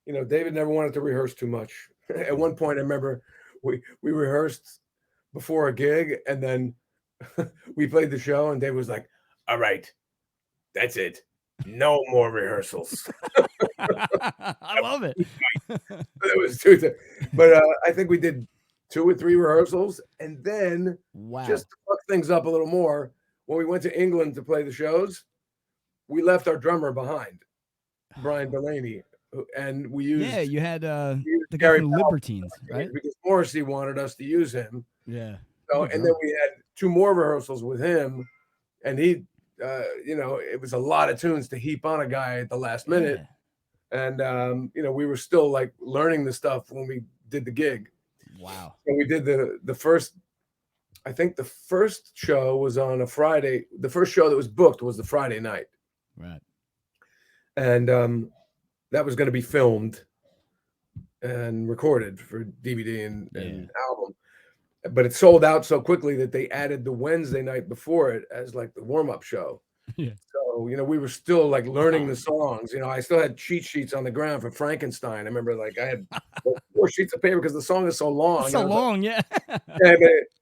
David never wanted to rehearse too much. At one point, I remember we rehearsed before a gig, and then we played the show, and David was like, "All right, that's it. No more rehearsals." I love it. It was too, but I think we did 2 or 3 rehearsals, and then Wow. just to fuck things up a little more, when we went to England to play the shows, we left our drummer behind, Brian Delaney, and Yeah, you had we used the guy Gary from the Powell Libertines, right? because Morrissey wanted us to use him. Yeah. So, Good and then drummer. we had 2 more rehearsals with him, and he, it was a lot of tunes to heap on a guy at the last minute, Yeah. and we were still like learning the stuff when we did the gig. Wow. And we did the first. I think the first show was on a Friday. The first show that was booked was the Friday night, Right. and that was going to be filmed and recorded for DVD and Yeah. album. But it sold out so quickly that they added the Wednesday night before it as like the warm up show. Yeah. So, we were still like learning Wow. the songs. I still had cheat sheets on the ground for Frankenstein. I remember like I had 4 sheets of paper because the song is so long. So I was like, long, yeah. yeah,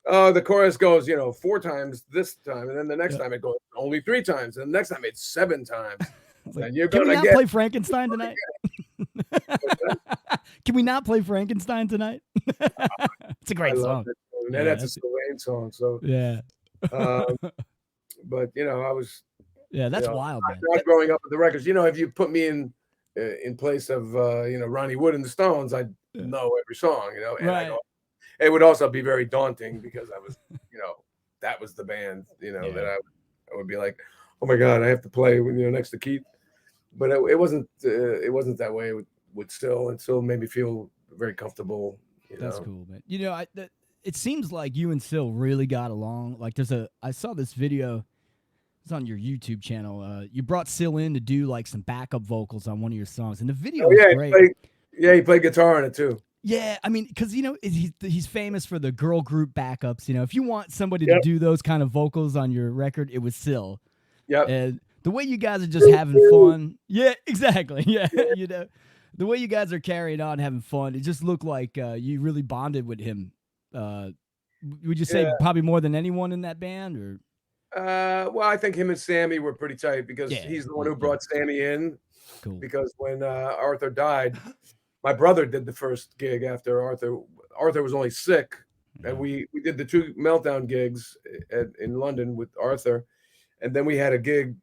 but, the chorus goes, 4 times this time, and then the next Yeah. time it goes only 3 times, and the next time it's 7 times. It's like, And you're can we gonna not get play Frankenstein tonight? Can we not play Frankenstein tonight? It's a I great love song. it, and Yeah, that's a that's Sylvain song. So, yeah. um, but I was, Yeah, that's wild, man. not growing up with the records. If you put me in place of Ronnie Wood and the Stones, I'd Yeah. know every song. And Right. it would also be very daunting because I was, that was the band, Yeah. that I would be like, oh my God, I have to play next to Keith. But it wasn't that way with Still, and Still made me feel very comfortable. That's cool, man. It seems like you and Sil really got along. Like I saw this video. It's on your YouTube channel. You brought Sil in to do like some backup vocals on one of your songs, and the video Oh was yeah, great. he played guitar on it too. Yeah, I mean, because he's famous for the girl group backups. If you want somebody to Yep. do those kind of vocals on your record, it was Sil. Yep. And the way you guys are just having fun, yeah, exactly, yeah, the way you guys are carrying on, having fun, it just looked like you really bonded with him. Would you say Yeah. probably more than anyone in that band, or? Well, I think him and Sammy were pretty tight because Yeah, he's the one who brought Sammy in. Cool. Because when Arthur died, my brother did the first gig after Arthur. Arthur was only sick, and we did the 2 Meltdown gigs in London with Arthur, and then we had a gig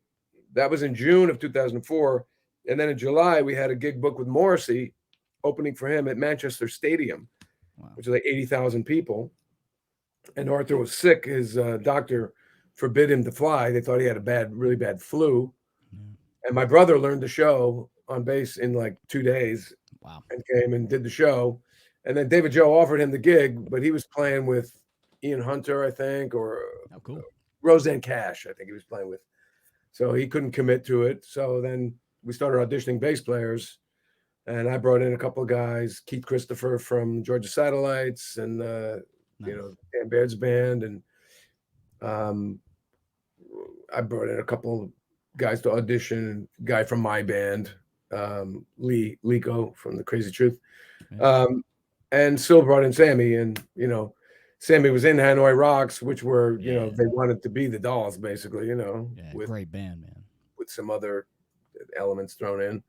that was in June of 2004, and then in July we had a gig booked with Morrissey, opening for him at Manchester Stadium, which is like 80,000 people. And Arthur was sick. His doctor forbid him to fly. They thought he had a really bad flu. And my brother learned the show on bass in like 2 days. Wow. And came and did the show. And then David Joe offered him the gig, but he was playing with Ian Hunter, I think, or cool. Roseanne Cash, I think he was playing with. So he couldn't commit to it. So then we started auditioning bass players. And I brought in a couple of guys, Keith Christopher from Georgia Satellites and, Dan Baird's band. And I brought in a couple of guys to audition. Guy from my band, Lico from the Crazy Truth, Right. um, and Syl brought in Sammy, and Sammy was in Hanoi Rocks, which were Yeah. they wanted to be the Dolls, basically, Yeah. with Great band, man. some other elements thrown in.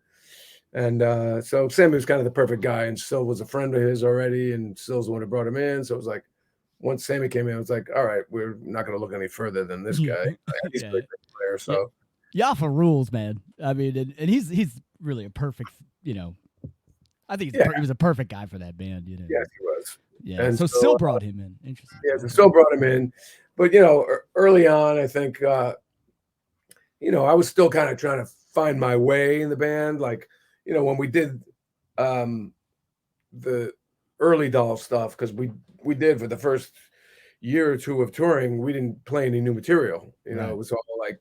And so Sammy was kind of the perfect guy, and Syl was a friend of his already, and Syl's the one who brought him in. So it was like, once Sammy came in, it was like, all right, we're not going to look any further than this guy. He's a Yeah. great player. Yeah. So Yaffa rules, man. I mean, and he's really a perfect, I think yeah, he was a perfect guy for that band, yes, he was. Yeah. And So so Syl brought him in. Interesting. yeah, so Okay. Syl brought him in, but early on, I think I was still kind of trying to find my way in the band. Like, when we did um, the early Doll stuff, because we did for the first year or two of touring, we didn't play any new material. It Right. was all like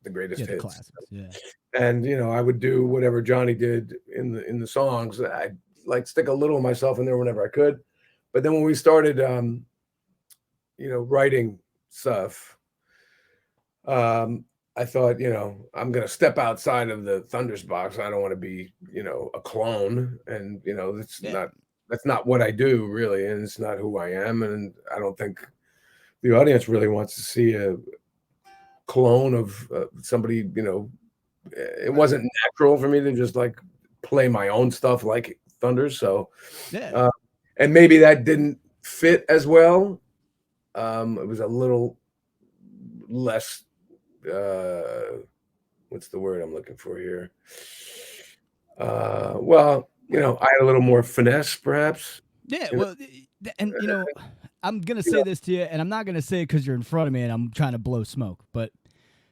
the greatest Yeah, the hits. classics. Yeah. And I would do whatever Johnny did in the songs. I'd like stick a little of myself in there whenever I could. But then when we started, writing stuff, I thought, I'm gonna step outside of the Thunders box. I don't want to be, a clone, and Yeah. that's not what I do really, and it's not who I am, and I don't think the audience really wants to see a clone of somebody. It Right. wasn't natural for me to just like play my own stuff like Thunders. So, Yeah. uh, and maybe that didn't fit as well. It was a little less. What's the word I'm looking for here? Well, I had a little more finesse, perhaps. Yeah. You know, Well, and I'm gonna you say know. this to you, and I'm not gonna say it because you're in front of me and I'm trying to blow smoke, but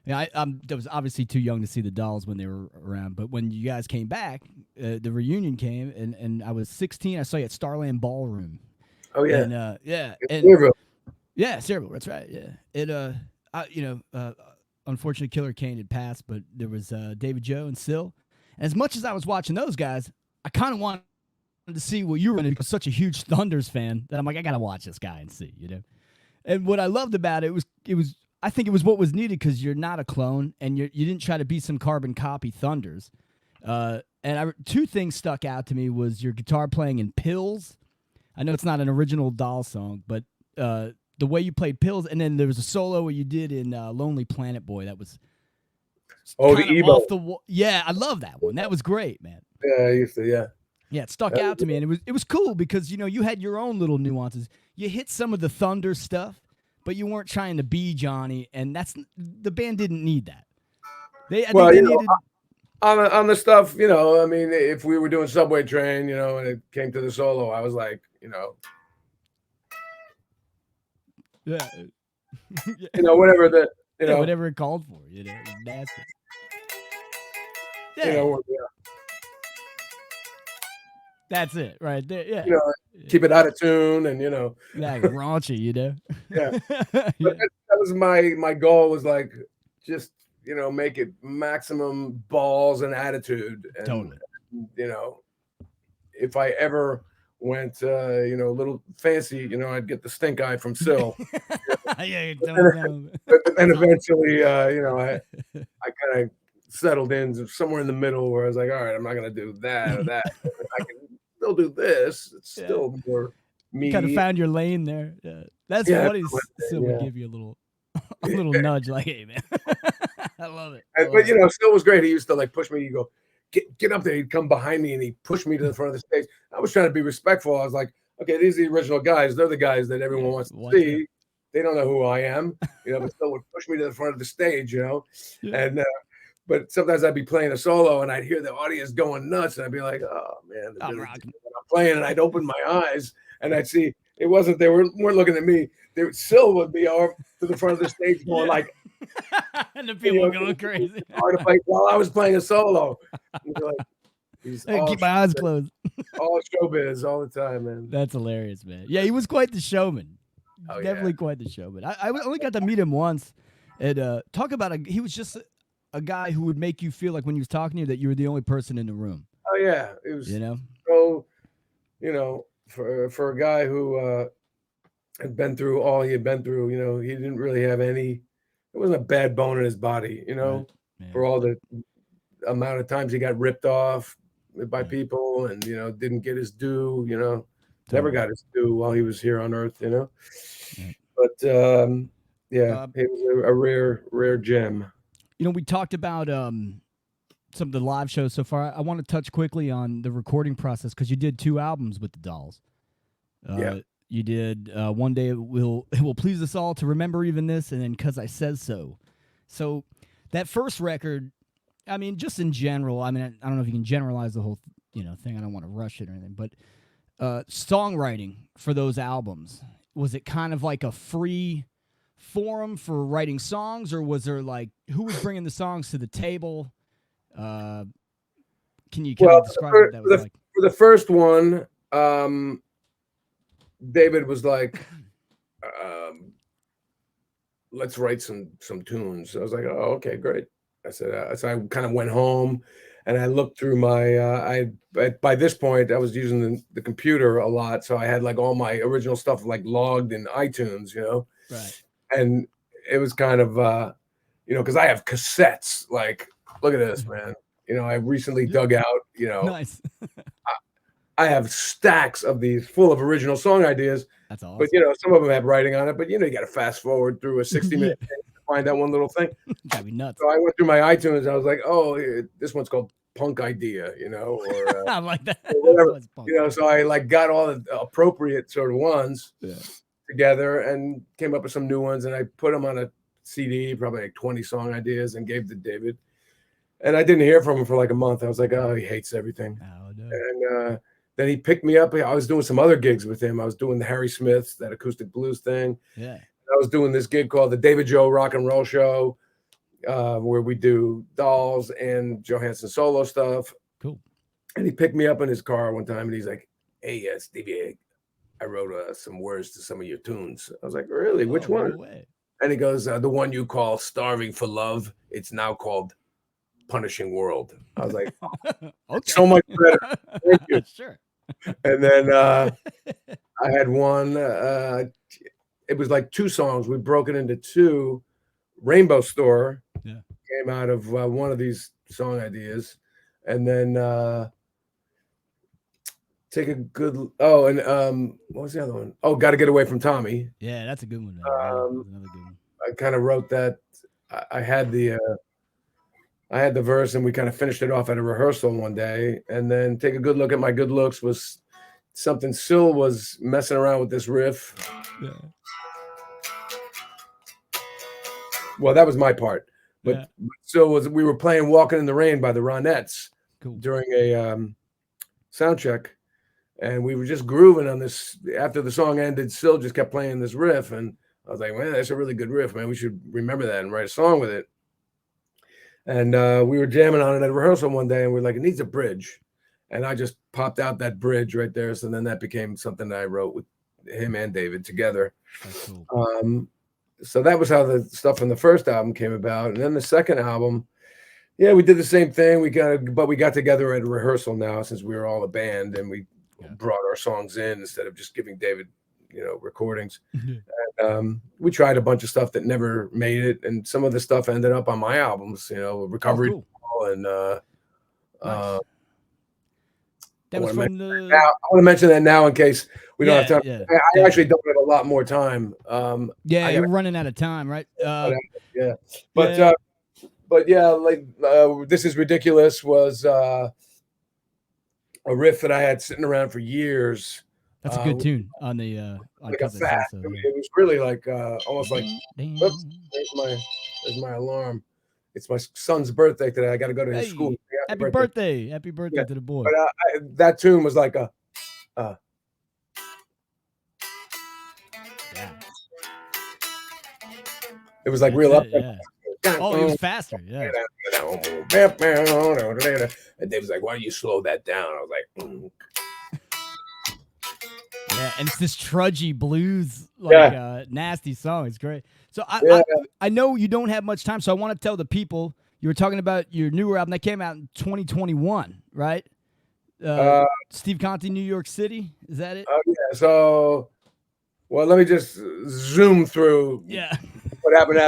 yeah, I was obviously too young to see the Dolls when they were around. But when you guys came back, the reunion came, and I was 16. I saw you at Starland Ballroom, Oh yeah, and yeah, it's and Louisville. yeah, Cerebral. That's right. Yeah, unfortunately, Killer Kane had passed, but there was David Joe and Syl. And as much as I was watching those guys, I kind of wanted to see what you were in because such a huge Thunders fan that I'm like, I gotta watch this guy and see. And what I loved about it was I think it was what was needed because you're not a clone and you didn't try to be some carbon copy Thunders. Two things stuck out to me was your guitar playing in Pills. I know it's not an original Doll song, but the way you played Pills, and then there was a solo where you did in Lonely Planet Boy that was Oh, the kind of Ebo. off the wall. Yeah, I love that one. That was great, man. Yeah, I used to. Yeah. Yeah, it stuck out to me, and it was cool because you had your own little nuances. You hit some of the Thunder stuff, but you weren't trying to be Johnny, and the band didn't need that. I think Well, they needed. on the stuff, I mean, if we were doing Subway Train, and it came to the solo, I was like, Yeah, whatever yeah, whatever it called for. It was nasty. you Yeah, know, that's it right there. Yeah, you know, keep it out of tune, and like raunchy. yeah. But Yeah, that was my goal was like just make it maximum balls and attitude, and totally. if I ever went a little fancy, I'd get the stink eye from Syl. Yeah, But then, but then that's all. eventually, I kind of settled in somewhere in the middle where I was like, all right, I'm not gonna do that or that. I can still do this. It's Yeah, still more you kind of me. found your lane there. Yeah, that's Yeah, funny. Still would yeah. give you a little nudge, like, "Hey, man, I love it. I But love it." Syl was great. He used to like push me. You go, get up there. He'd come behind me and he'd push me to the front of the stage. I was trying to be respectful. I was like, okay, these are the original guys. They're the guys that everyone Yeah, wants to watch out. see. They don't know who I am, but still would push me to the front of the stage, Yeah, and but sometimes I'd be playing a solo and I'd hear the audience going nuts, and I'd be like, oh man, they're I'm really rocking. what I'm playing, and I'd open my eyes and I'd see it wasn't weren't looking at me. Syl would be off to the front of the stage going Yeah, like, and the people going crazy. hard to play while I was playing a solo. And you're like, he's I keep my eyes closed. all showbiz all the time, man. That's hilarious, man. Yeah, he was quite the showman. Oh yeah. Definitely quite the showman. I only got to meet him once, and talk about he was just a guy who would make you feel like when he was talking to you that you were the only person in the room. Oh yeah. It You was know? so, for a guy who had been through all he had been through, he didn't really have any there wasn't a bad bone in his body, Right. Yeah. for all the amount of times he got ripped off by Yeah. people and, didn't get his due, never Totally. got his due while he was here on Earth, Yeah. But, yeah, Uh, he was a rare, rare gem. we talked about some of the live shows so far. I want to touch quickly on the recording process because you did 2 albums with the Dolls. Yeah. You did One Day it will please us all to remember even this, and then 'Cause I Says So. So that first record, I mean, just in general, I mean, I don't know if you can generalize the whole thing. I don't want to rush it or anything, but songwriting for those albums, was it kind of like a free forum for writing songs, or was there like who was bringing the songs to the table? Can you kind Well, of describe what that was like? for the first one, David was like, let's write some tunes. I was like, oh, okay, great. I said, so I kind of went home and I looked through my, by this point I was using the computer a lot. So I had like all my original stuff like logged in iTunes, Right. and it was kind of, cause I have cassettes, like, look at this, man. I recently dug out, Nice. I have stacks of these full of original song ideas. That's awesome. But, some of them have writing on it, but, you got to fast forward through a 60-minute Yeah. thing to find that one little thing. That'd be nuts. So I went through my iTunes and I was like, oh, this one's called Punk Idea, or I like that. whatever, so I like got all the appropriate sort of ones together and came up with some new ones, and I put them on a CD, probably like 20 song ideas, and gave to David. And I didn't hear from him for like a month. I was like, oh, he hates everything. Oh, no. And then he picked me up. I was doing some other gigs with him. I was doing the Harry Smiths, that acoustic blues thing. Yeah. I was doing this gig called the David Joe Rock and Roll Show, where we do Dolls and Johansson solo stuff. Cool. And he picked me up in his car one time, and he's like, hey, Stevie, I wrote some words to some of your tunes. I was like, really? Which one? No way. And he goes, the one you call Starving for Love. It's now called Punishing World. I was like, okay. So much better. Thank you. Sure. And then I had one. It was like 2 songs. We broke it into 2. Rainbow Store came out of one of these song ideas, and then Take a Good. Oh, and what was the other one? Oh, Got to Get Away from Tommy. Yeah, that's a good one. That's another good one. I kind of wrote that. I had the verse, and we kind of finished it off at a rehearsal one day. And then Take a Good Look at My Good Looks was something Syl was messing around with this riff. Yeah. Well, that was my part, but we were playing Walking in the Rain by the Ronettes during a sound check, and we were just grooving on this. After the song ended, Syl just kept playing this riff, and I was like, man, that's a really good riff, man. We should remember that and write a song with it. And we were jamming on it at rehearsal one day, and we are like, it needs a bridge. And I just popped out that bridge right there. So then that became something that I wrote with him and David together. That's cool. So that was how the stuff from the first album came about. And then the second album, we did the same thing. But we got together at a rehearsal now, since we were all a band, and we brought our songs in instead of just giving David, recordings. And, we tried a bunch of stuff that never made it, and some of the stuff ended up on my albums, Recovery. And nice. That was from the. Now, I want to mention that now in case we don't have time. Yeah, I actually don't have a lot more time. You're running out of time, right? But like This Is Ridiculous was a riff that I had sitting around for years. That's a good tune on the on like a fat. It was really like almost like. Oops, there's my alarm. It's my son's birthday today. I got to go to his school. Happy birthday to the boy. But that tune was like a. It was like real up. Oh, it was faster. Yeah. And Dave was like, "Why don't you slow that down?" I was like, Yeah, and it's this trudgy blues, like nasty song. It's great. So I know you don't have much time, so I want to tell the people, you were talking about your newer album that came out in 2021, right? Steve Conte, New York City. Is that it? Oh, yeah. So, well, let me just zoom through. Yeah. what happened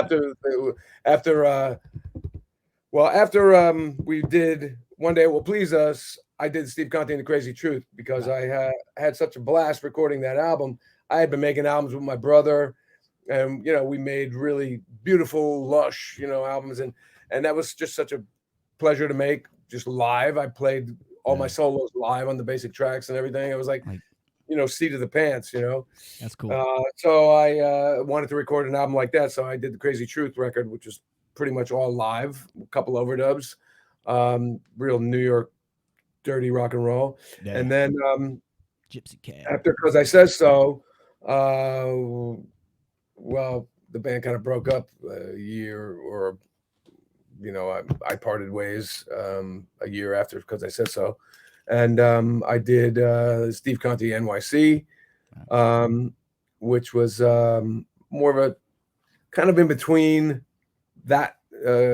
after we did One Day It Will Please Us. I did Steve Conte and the Crazy Truth because I had such a blast recording that album. I had been making albums with my brother, and we made really beautiful, lush, albums, and that was just such a pleasure to make, just live. I played all my solos live on the basic tracks and everything. It was like seat of the pants, That's cool. So I wanted to record an album like that, so I did the Crazy Truth record, which was pretty much all live, a couple overdubs, real New York dirty rock and roll. And then Gypsy Cat. after Because I Says So, well, the band kind of broke up a year, or I parted ways a year after Because I Said So, and I did Steve Conte NYC, which was more of a kind of in between that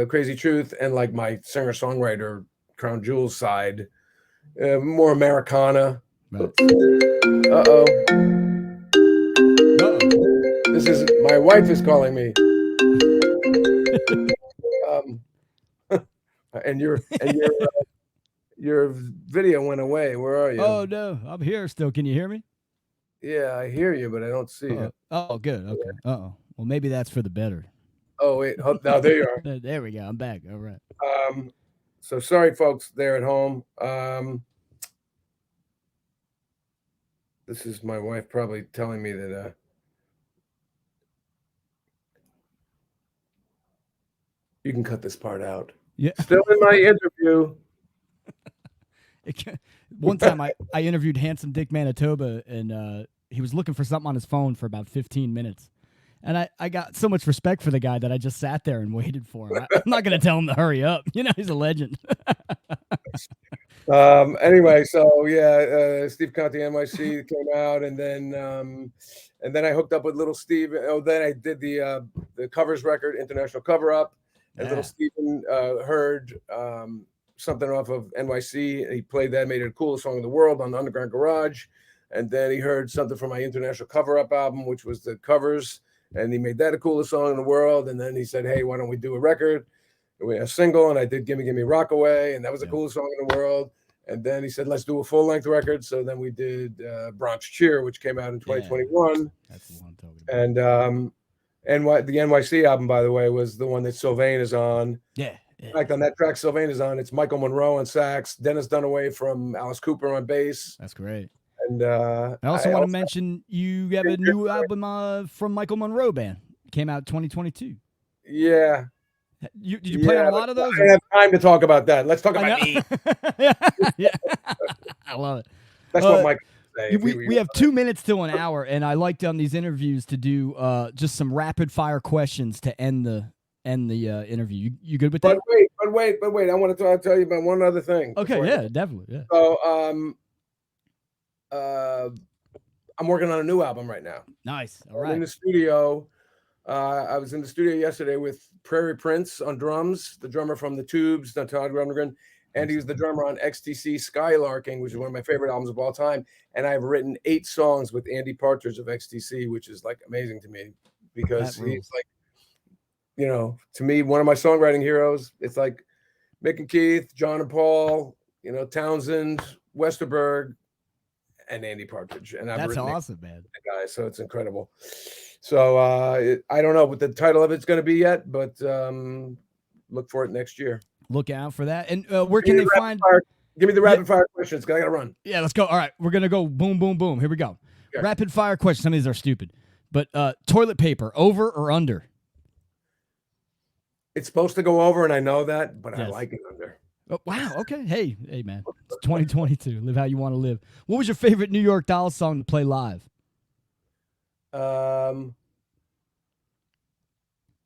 Crazy Truth and like my singer-songwriter Crown Jewels side, more Americana. Right. Uh-oh. This is my wife is calling me. And your video went away. Where are you? Oh no, I'm here still. Can you hear me? Yeah, I hear you, but I don't see you. Oh, good. Okay. Uh-oh. Well, maybe that's for the better. Oh wait, now there you are. There we go. I'm back. All right. So sorry, folks, there at home. This is my wife probably telling me that you can cut this part out. Yeah. Still in my interview. One time I interviewed Handsome Dick Manitoba, and he was looking for something on his phone for about 15 minutes. And I got so much respect for the guy that I just sat there and waited for him. I'm not going to tell him to hurry up. He's a legend. Anyway, so yeah, Steve Conte NYC came out, and then I hooked up with Little Steve. Oh, then I did the covers record, International Cover Up, and Little Steven heard something off of NYC. He played that, made it the coolest song in the world on the Underground Garage, and then he heard something from my International Cover Up album, which was the covers, and he made that the coolest song in the world. And then he said, "Hey, why don't we do a record?" And we had a single, and I did "Gimme Gimme Rockaway," and that was the coolest song in the world. And then he said, "Let's do a full-length record." So then we did Bronx Cheer, which came out in 2021. That's the one I'm talking about. And the NYC album, by the way, was the one that Sylvain is on. Yeah. In fact, on that track Sylvain is on, it's Michael Monroe on sax, Dennis Dunaway from Alice Cooper on bass. That's great. And I also want to mention you have a new album from Michael Monroe band. Came out 2022. Yeah. Did you play on a lot of those? I don't have time to talk about that. Let's talk about me. Yeah. I love it. That's what Mike say. We have 2 minutes till an hour, and I liked on these interviews to do just some rapid fire questions to end the interview. You good with that? But wait. I want to tell you about one other thing. Okay, yeah, definitely. Yeah. So I'm working on a new album right now. Nice. All right. I'm in the studio. I was in the studio yesterday with Prairie Prince on drums, the drummer from the Tubes, Todd Rundgren, and he was the drummer on XTC Skylarking, which is one of my favorite albums of all time. And I've written 8 songs with Andy Partridge of XTC, which is like amazing to me because he's like, to me, one of my songwriting heroes. It's like Mick and Keith, John and Paul, Townsend, Westerberg, and Andy Partridge. And that's awesome, man. Guys, so it's incredible. So I don't know what the title of it's going to be yet, but look for it next year. Look out for that. And where can they find? Give me the rapid fire questions. I got to run. Yeah, let's go. All right, we're gonna go boom, boom, boom. Here we go. Okay. Rapid fire questions. Some of these are stupid, but toilet paper, over or under? It's supposed to go over, and I know that, but I like it under. Oh, wow. Okay. Hey, man. It's 2022. Live how you want to live. What was your favorite New York Dolls song to play live?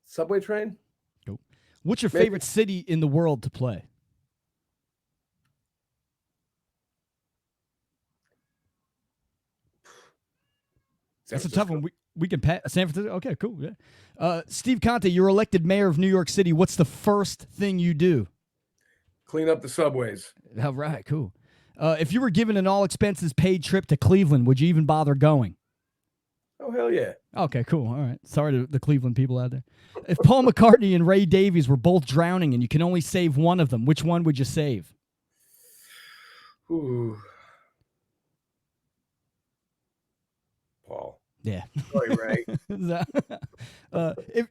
Subway Train. Cool. What's your favorite city in the world to play? That's a tough one. We can pass San Francisco. Okay, cool. Yeah. Steve Conte, you're elected mayor of New York City. What's the first thing you do? Clean up the subways. All right, cool. If you were given an all expenses paid trip to Cleveland, would you even bother going? Oh, Oh, hell yeah. Okay, cool. All right. Sorry to the Cleveland people out there. If Paul McCartney and Ray Davies were both drowning and you can only save one of them, which one would you save? Ooh. Paul. Yeah. Sorry, Ray.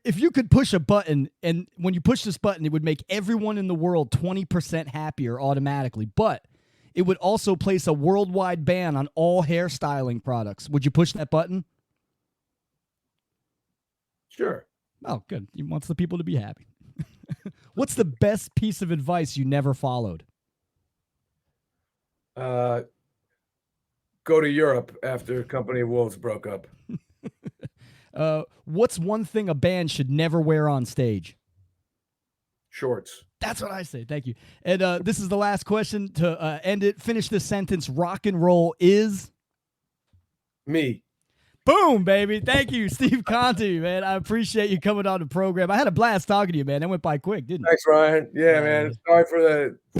If you could push a button, and when you push this button, it would make everyone in the world 20% happier automatically, but it would also place a worldwide ban on all hairstyling products. Would you push that button? Sure. Oh, good. He wants the people to be happy. What's the best piece of advice you never followed? Go to Europe after Company of Wolves broke up. What's one thing a band should never wear on stage? Shorts. That's what I say. Thank you. And this is the last question to end it. Finish this sentence. Rock and roll is? Me. Boom, baby. Thank you, Steve Conte, man. I appreciate you coming on the program. I had a blast talking to you, man. That went by quick, didn't it? Thanks, Ryan. Yeah, man.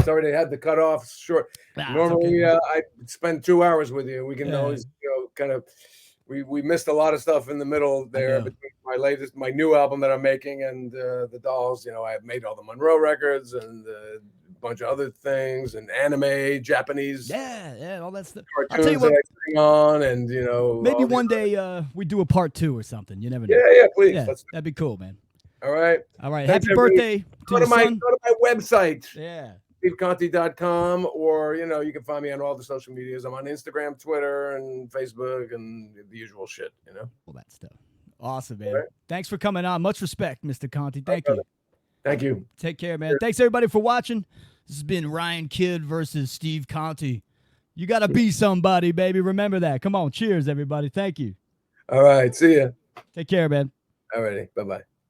Sorry they had the cutoff short. Normally, okay. I spend 2 hours with you. We can always, kind of. We missed a lot of stuff in the middle there between my new album that I'm making and the Dolls. I made all the Monroe records and a bunch of other things and anime, Japanese. Yeah, all that stuff. Cartoons I'll tell you what, that I sing on, and maybe one day we do a part 2 or something. You never know. Yeah, please. Yeah, that'd be cool, man. All right. Thanks, Happy birthday. Go to my website. Yeah. SteveConte.com, or you can find me on all the social medias. I'm on Instagram, Twitter, and Facebook, and the usual shit. All that stuff. Awesome, man. Right. Thanks for coming on. Much respect, Mr. Conte. Thank you. Thank you. Take care, man. Thanks everybody for watching. This has been Ryan Kidd versus Steve Conte. You got to be somebody, baby. Remember that. Come on. Cheers, everybody. Thank you. All right. See ya. Take care, man. All righty. Bye-bye.